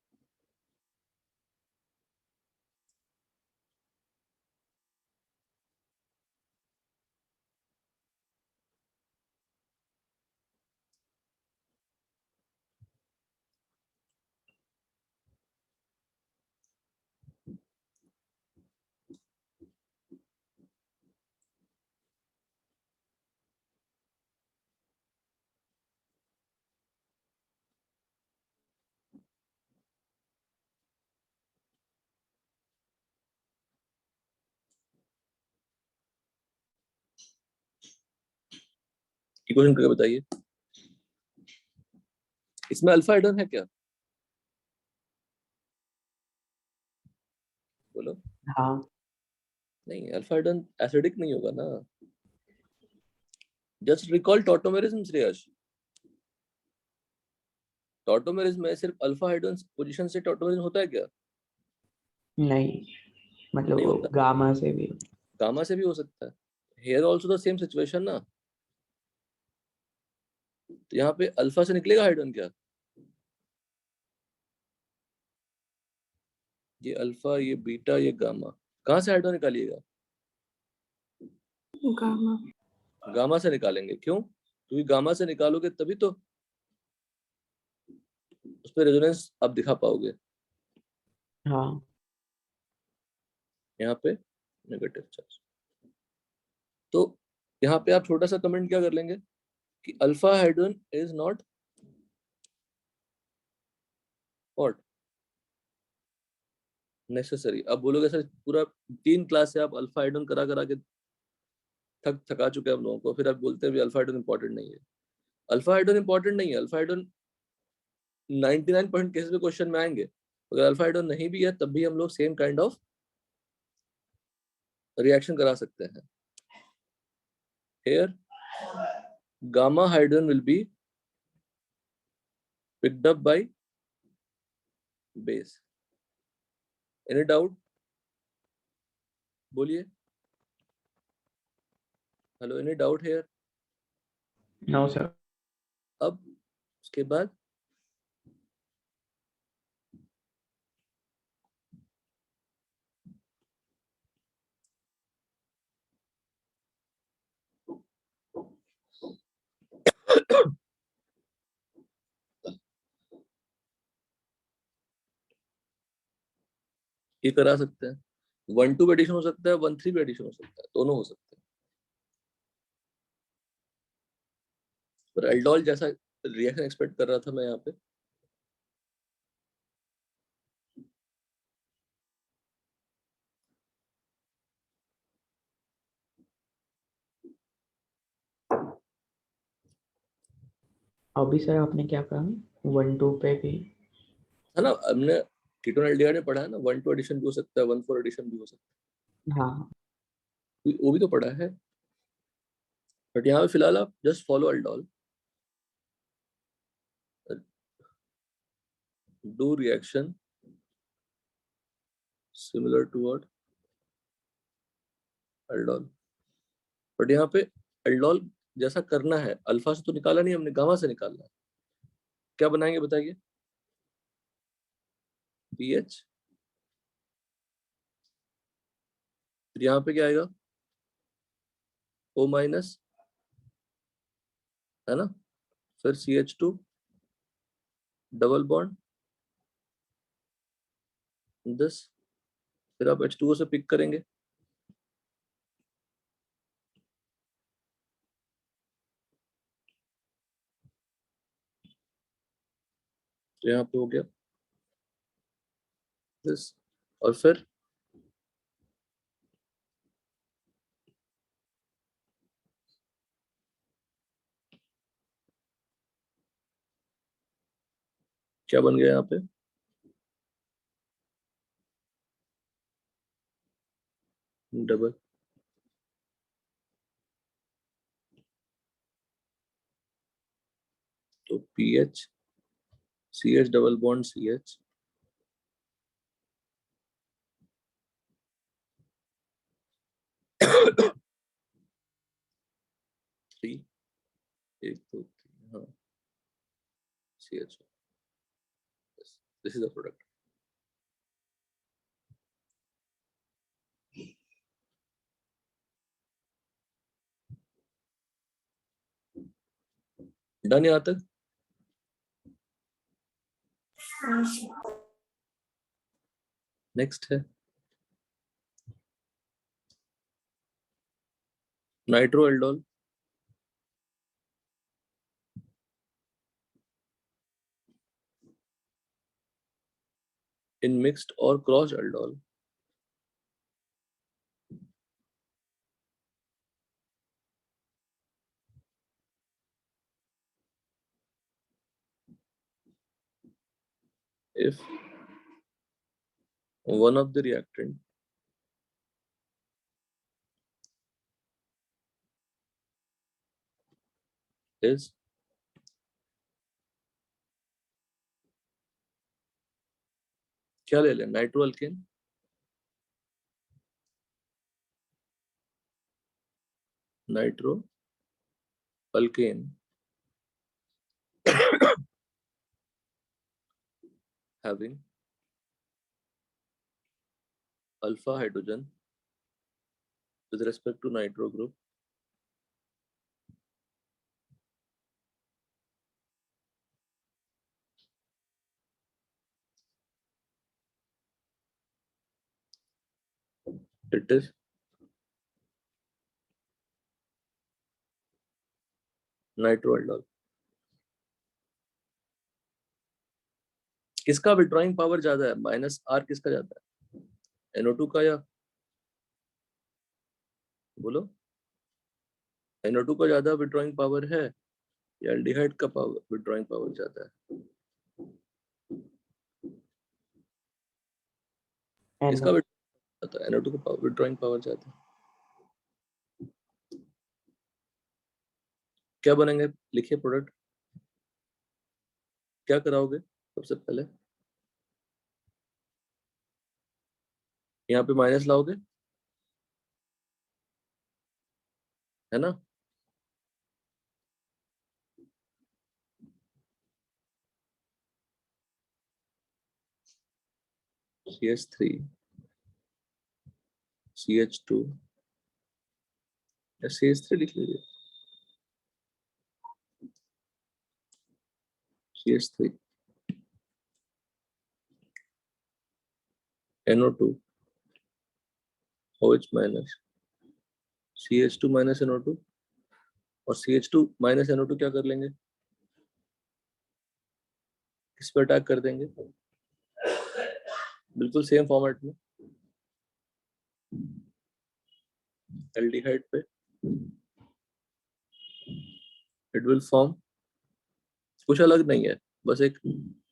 Question करके बताइए, इसमें अल्फा हाइड्रोजन है क्या? बोलो। हाँ, नहीं, अल्फा हाइड्रोजन एसिडिक नहीं होगा ना। Just recall tautomerism Shreyas. Tautomerism में सिर्फ अल्फा हाइड्रोजन पोजीशन से टॉटोमेरिज्म होता है क्या? नहीं, मतलब नहीं वो होता, गामा से भी। गामा से भी हो सकता है। Here also the same situation ना। तो यहाँ पे अल्फा से निकलेगा हाइड्रोजन क्या? ये अल्फा, ये बीटा, ये गामा, कहाँ से हाइड्रोजन निकालिएगा? गामा। गामा से निकालेंगे, क्यों? क्योंकि गामा से निकालोगे तभी तो उस पर रेजोनेंस आप दिखा पाओगे। हाँ यहाँ पे नेगेटिव चार्ज। तो यहाँ पे आप छोटा सा कमेंट क्या कर लेंगे कि alpha hydrogen is not what necessary. अब बोलोगे सर पूरा 3 क्लास से आप अल्फा हाइड्रोजन करा करा के थका चुके हैं हम लोगों को, फिर आप बोलते हैं भी अल्फा हाइड्रोजन इंपॉर्टेंट नहीं है। अल्फा हाइड्रोजन इंपॉर्टेंट नहीं है। अल्फा हाइड्रोजन 99% केसेस में क्वेश्चन में आएंगे। अगर अल्फा हाइड्रोजन नहीं भी है तब भी हम लोग सेम काइंड ऑफ रिएक्शन करा सकते हैं। Here gamma hydrogen will be picked up by base. Any doubt? बोलिए। Hello, any doubt here? No sir. अब उसके बाद ये करा सकते हैं। 1-2 पे एडिशन हो सकता है, 1-3 पे एडिशन हो सकता है, दोनों हो सकते हैं। पर एल्डोल जैसा रिएक्शन एक्सपेक्ट कर रहा था मैं यहाँ पे। अभी सर आपने क्या कहा 1-2 पे भी? है ना, हमने कीटोन एल्डिहाइड में पढ़ा है ना, 1-2 एडिशन भी हो सकता है, 1-4 एडिशन भी हो सकता हाँ है, वो भी तो पढ़ा है। बट यहाँ पे फिलहाल आप just follow aldol, do reaction similar to what aldol. But यहाँ पे एल्डोल जैसा करना है, अल्फा से तो निकाला नहीं हमने, गामा से निकालना है। क्या बनाएंगे बताइए? पीएच, फिर यहाँ पे क्या आएगा? O माइनस, है ना, फिर CH2 डबल बॉन्ड दिस, फिर आप H2O से पिक करेंगे। तो यहाँ पे हो गया दिस, और फिर क्या बन गया यहाँ पे? डबल, तो PH CH double bond CH, three, 1 2 3, हाँ, CH, this is the product. Done यहाँ तक? नेक्स्ट है नाइट्रो एल्डोल। इन मिक्स्ड और cross aldol, if one of the reactant is क्या ले लें, nitro alkane, nitro alkane having alpha hydrogen with respect to nitro group It is nitroaldol. किसका withdrawing power ज्यादा है? माइनस आर किसका ज्यादा है? NO2 का या बोलो? NO2 का ज्यादा विड्रॉइंग पावर है या एल्डिहाइड का पावर विड्रॉइंग पावर ज्यादा है? किसका NO2 का पावर विड्रॉइंग पावर ज्यादा है? क्या बनेंगे? लिखिए प्रोडक्ट। क्या कराओगे सबसे पहले? यहाँ पे माइनस लाओगे, है ना? CH3 CH2 या CH3 लिख लीजिए। CH3 NO2 OH minus CH2 minus NO2 और CH2 माइनस NO2 क्या कर लेंगे? किस पर अटैक कर देंगे? बिल्कुल सेम फॉर्मेट में एल्डिहाइड पे इट विल फॉर्म, कुछ अलग नहीं है, बस एक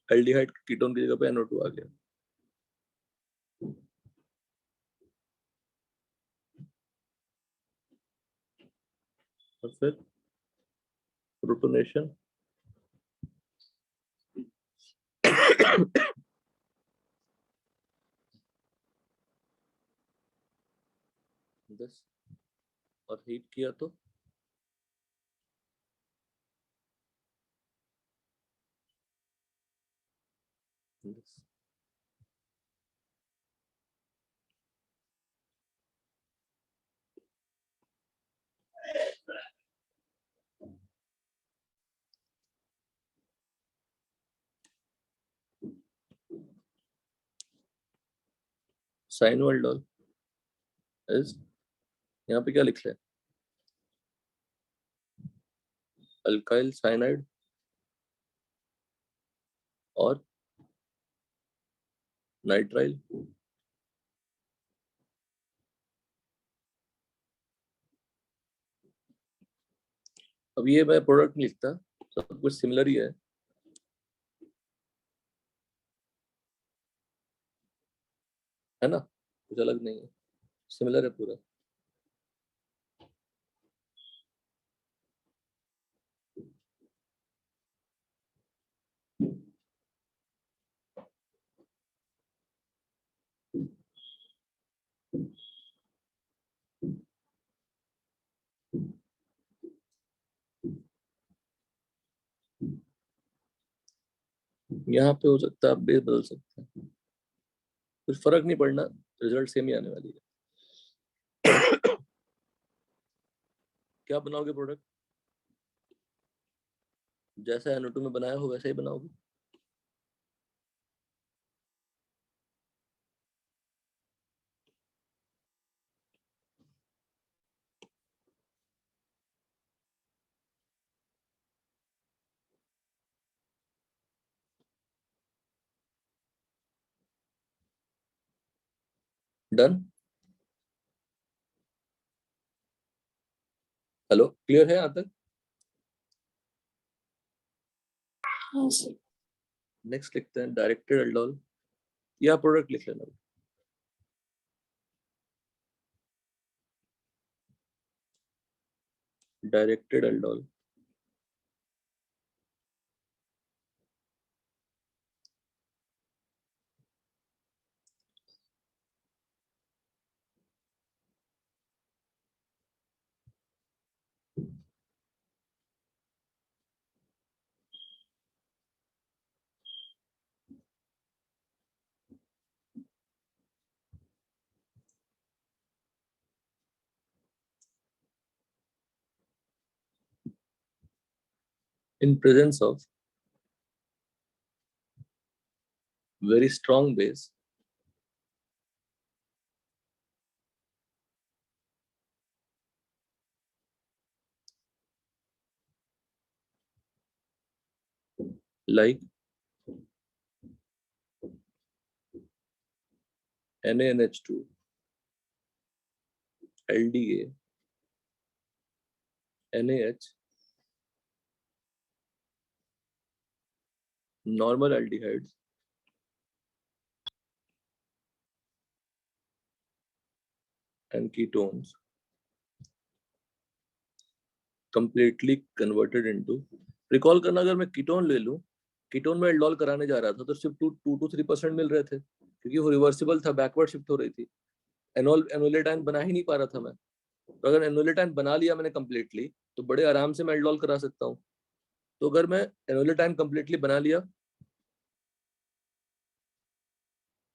एल्डिहाइड कीटोन की जगह पे NO2 आ गया। और फिर प्रोटोनेशन दस और हीट किया तो this. साइनोल्डोल इज, यहाँ पे क्या लिख रहे हैं? अल्काइल साइनाइड और नाइट्राइल। अब ये मैं प्रोडक्ट नहीं लिखता, सब कुछ सिमिलर ही है ना? कुछ अलग नहीं है, सिमिलर है पूरा। यहाँ पे हो सकता है आप बेस बदल सकते हैं, कुछ फर्क नहीं पड़ना, रिजल्ट सेम ही आने वाली है। क्या बनाओगे प्रोडक्ट? जैसा NO2 में बनाया हो वैसा ही बनाओगे। डन? हेलो, क्लियर है यहाँ तक? हाँ सर। नेक्स्ट लिखते हैं डायरेक्टेड एल्डोल, या प्रोडक्ट लिख लेना। Directed aldol in presence of very strong base like NaNH2, LDA, NaH, normal aldehydes, and ketones completely converted into, recall करना, अगर मैं कीटोन ले लूं, कीटोन में एल्डोल कराने जा रहा था तो सिर्फ 2 to 3% मिल रहे थे क्योंकि वो रिवर्सिबल था, बैकवर्ड शिफ्ट हो रही थी। एनोलेटाइन बना ही नहीं पा रहा था मैं। तो अगर एनोलेटाइन बना लिया मैंने कंप्लीटली तो बड़े आराम से मैं एल्डोल करा सकता हूँ। तो अगर मैं एनोलेटाइन कंप्लीटली बना लिया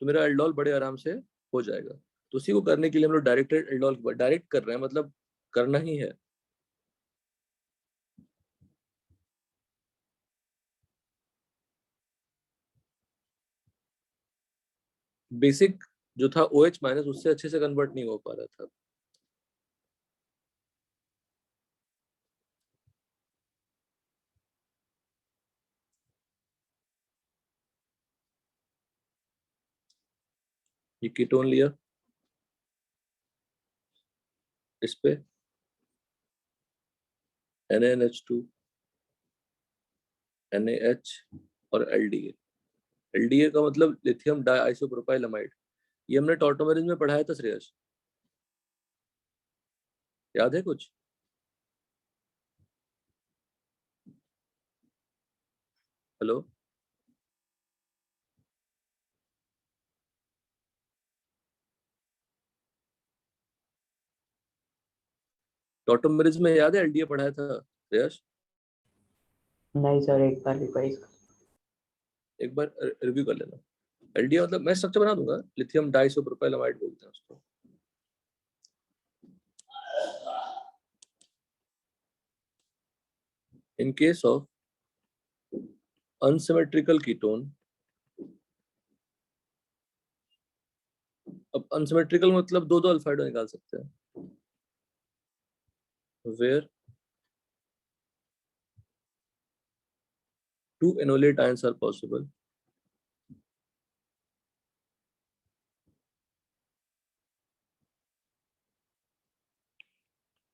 तो मेरा एल्डोल बड़े आराम से हो जाएगा। तो उसी को करने के लिए हम लोग डायरेक्टेड एल्डोल डायरेक्ट कर रहे हैं, मतलब करना ही है। बेसिक जो था OH माइनस उससे अच्छे से कन्वर्ट नहीं हो पा रहा था। ये कीटोन लिया, इस पे NaNH2, NaH और LDA। LDA का मतलब लिथियम डाइसोप्रोपाइलमाइड। ये हमने टॉटोमेरिज में पढ़ाया था श्रेयस, याद है कुछ? हेलो, टॉटोमेरिज में याद है LDA पढ़ाया था श्रेयस? नहीं सर, एक बार रिवाइज। एक बार रिव्यू कर लेना। LDA मतलब मैं स्ट्रक्चर बना दूंगा, लिथियम डाइसोप्रोपाइलमाइड बोलते हैं उसको। In case of unsymmetrical ketone, अब अनसिमेट्रिकल मतलब दो अल्फाइड निकाल सकते हैं, where 2 enolate ions are possible,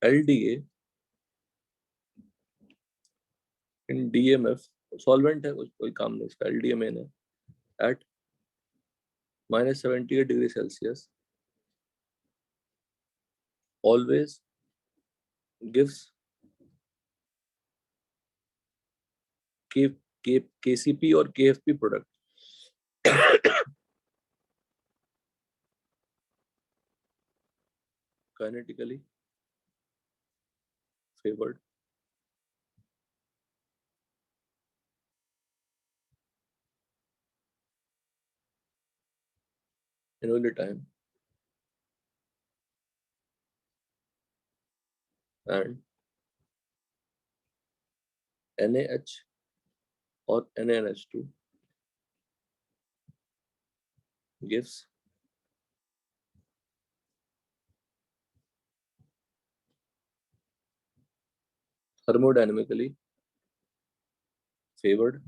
LDA in DMF solvent है, कोई काम नहीं इसका, LDA में है at -78 degrees Celsius always gives KCP और KFP product। kinetically favored, enolate and NaH और NaNH2 gives thermodynamically favored,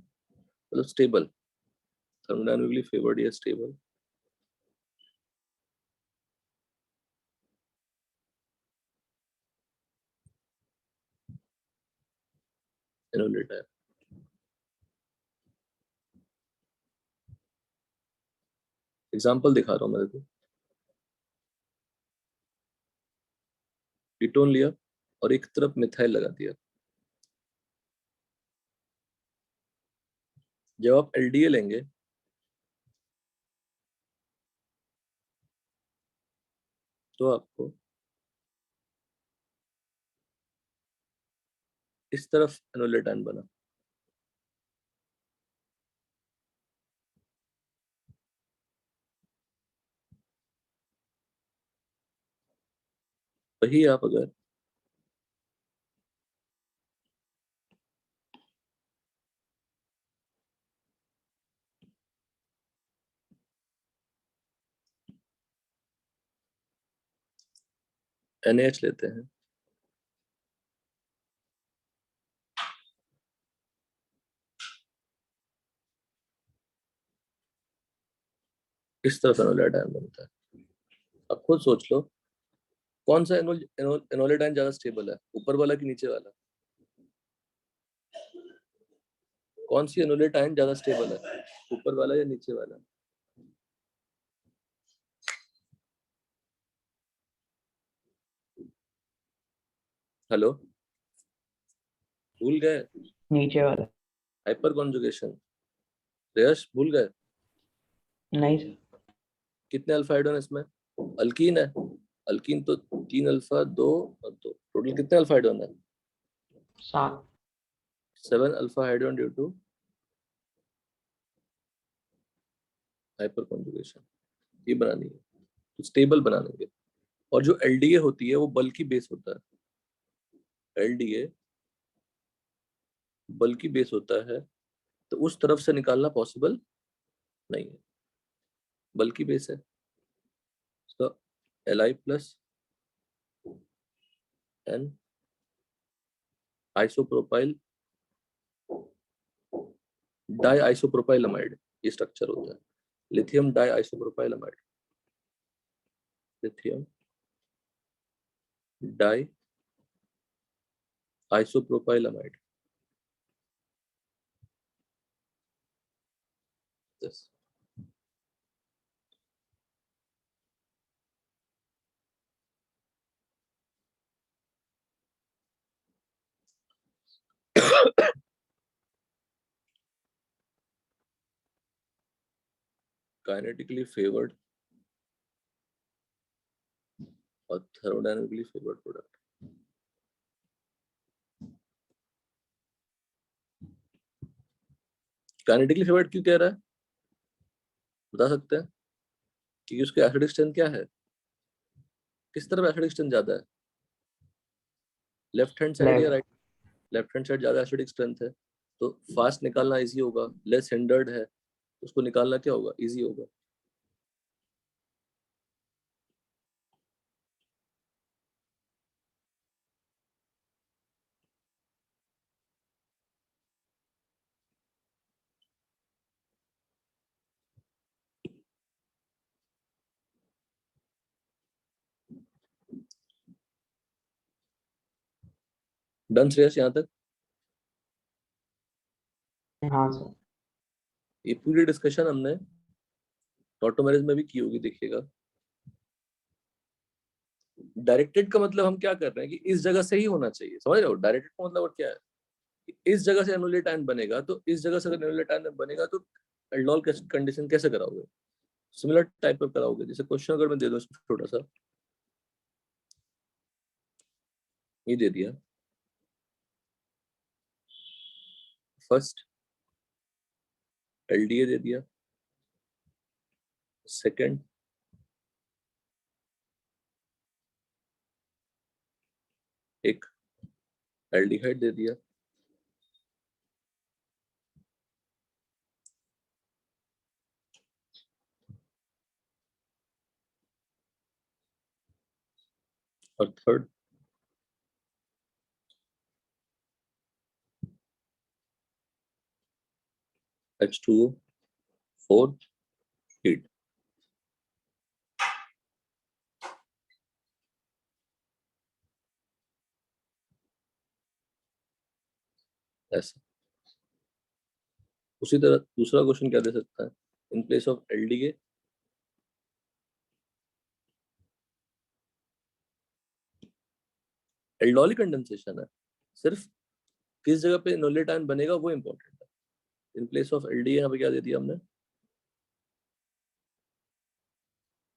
मतलब stable, thermodynamically favored या stable enolate। एग्जाम्पल दिखा रहा हूँ मैं, देखो कीटोन लिया और एक तरफ मिथाइल लगा दिया। जब आप LDA लेंगे तो आपको इस तरफ एनोलेटाइन बना, वही आप अगर NaH लेते हैं इस तरफ एनोलेट आयन बनता है। अब खुद सोच लो कौन सा एनोलेट आयन ज्यादा स्टेबल है, ऊपर वाला कि नीचे वाला? कौन सी एनोलेट आयन ज्यादा स्टेबल है, ऊपर वाला या नीचे वाला? हेलो, भूल गए? नीचे वाला। Hyper conjugation. यश भूल गए? नहीं सर। कितने अल्फा हाइड्रोजन इसमें? अल्कीन है, अल्कीन तो 3 अल्फा 2 और 2, टोटल कितने अल्फा हाइड्रोजन है? 7। 7 alpha hydrogen due to hyperconjugation. ये बनानी है तो स्टेबल बना लेंगे। और जो एलडीए होती है वो बल्कि बेस होता है, एलडीए बल्कि बेस होता है, तो उस तरफ से निकालना पॉसिबल नहीं है, बल्कि बेस है। इसका Li plus N isopropyl di isopropylamide, ये स्ट्रक्चर होता है। Lithium di isopropylamide, lithium di isopropylamide. yes. Kinetically favoured और thermodynamically favoured product. Kinetically favoured क्यों कह रहा है, बता सकते हैं? क्योंकि उसकी एसिडिक स्ट्रेंथ क्या है, किस तरफ एसिडिक स्ट्रेंथ ज्यादा है, लेफ्ट हैंड साइड या राइट? लेफ्ट हैंड साइड ज्यादा एसिडिक स्ट्रेंथ है, तो फास्ट निकालना इजी होगा, लेस हिंडर्ड है, उसको निकालना क्या होगा, इजी होगा। डन श्रेयस यहाँ तक? हाँ सर। ये पूरी डिस्कशन हमने ऑटोमेरिज में भी की होगी, देखिएगा। डायरेक्टेड का मतलब हम क्या कर रहे हैं कि इस जगह से ही होना चाहिए, समझ रहे हो? डायरेक्टेड का मतलब और क्या है, इस जगह से एनोलेट आयन बनेगा, तो इस जगह से अगर एनोलेट आयन बनेगा तो एल्डोल कंडीशन कैसे कराओगे? सिमिलर टाइप पर कराओगे। जैसे क्वेश्चन अगर मैं दे दूं छोटा सा, ये दे दिया, फर्स्ट एलडीए दे दिया, सेकंड एक एल्डिहाइड दे दिया, और थर्ड H2O 4 हीट। ऐसा उसी तरह दूसरा क्वेश्चन क्या दे सकता है, in place of LDA aldolic condensation है, सिर्फ किस जगह पे एनोलेट आयन बनेगा वो इंपॉर्टेंट है। इन प्लेस ऑफ एलडीए यहाँ पे क्या दे दिया हमने,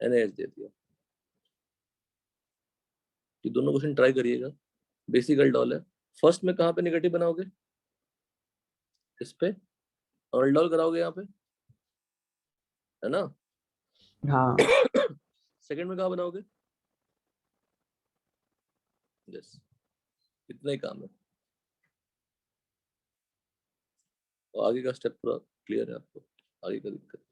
NaH दे दिया। ये दोनों क्वेश्चन ट्राई करिएगा, बेसिक एल्डोल है। फर्स्ट में कहाँ पे नेगेटिव बनाओगे, इस पे, और एल्डोल कराओगे यहाँ पे, है ना? हाँ। सेकंड में कहाँ बनाओगे? यस, इतना ही काम है। और आगे का स्टेप पूरा क्लियर है आपको, आगे का दिक्कत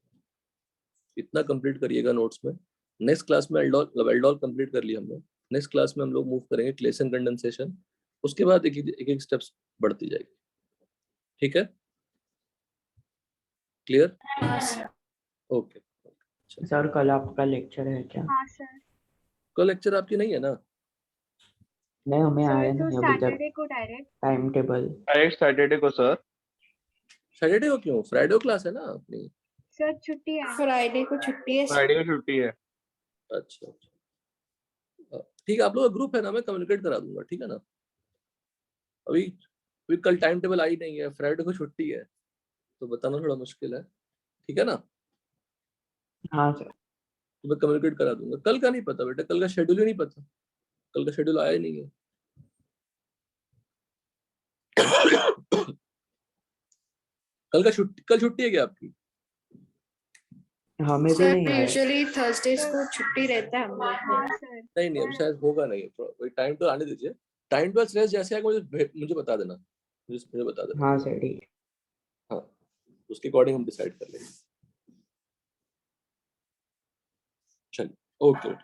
इतना कंप्लीट करिएगा नोट्स में। नेक्स्ट क्लास में एल्डोल एल्डोल कंप्लीट कर लिया हमने, नेक्स्ट क्लास में हम लोग मूव करेंगे क्लेसन कंडेंसेशन, उसके बाद एक एक स्टेप्स बढ़ती जाएगी। ठीक है, क्लियर? हाँ सर। ओके। अच्छा, सर कल आपका लेक्चर है क्या? हाँ सर। कल लेक्चर आपकी नहीं है ना? नहीं, हमें आया सर तो नहीं अभी तक सैटरडे को direct. Time table. Direct Saturday को सर। सैटरडे को क्यों? फ्राइडे को क्लास है ना अपनी। सर छुट्टी है। फ्राइडे को छुट्टी है फ्राइडे को छुट्टी है। अच्छा अच्छा, ठीक है, आप लोग का ग्रुप है ना, मैं कम्युनिकेट करा दूंगा, ठीक है ना। अभी अभी कल टाइम टेबल आई नहीं है, फ्राइडे को छुट्टी है, तो बताना थोड़ा मुश्किल है, ठीक है ना। हाँ सर। तो मैं कम्युनिकेट करा दूंगा। कल का नहीं पता बेटा, कल का शेड्यूल ही नहीं पता, कल का शेड्यूल आया ही नहीं है। कल छुट्टी है क्या आपकी? हमें भी सर नहीं आया। यूजुअली थर्सडेज को छुट्टी रहता है हम लोग हाँ को। सर। नहीं नहीं, अब शायद होगा नहीं, थोड़ा टाइम तो आने दीजिए। टाइम टेबल स्लेस जैसे आएगा मुझे बता देना, मुझे बता देना। हाँ सर ठीक है। हाँ, उसके अकॉर्डिंग हम डिसाइड कर लेंगे। चलिए, ओके।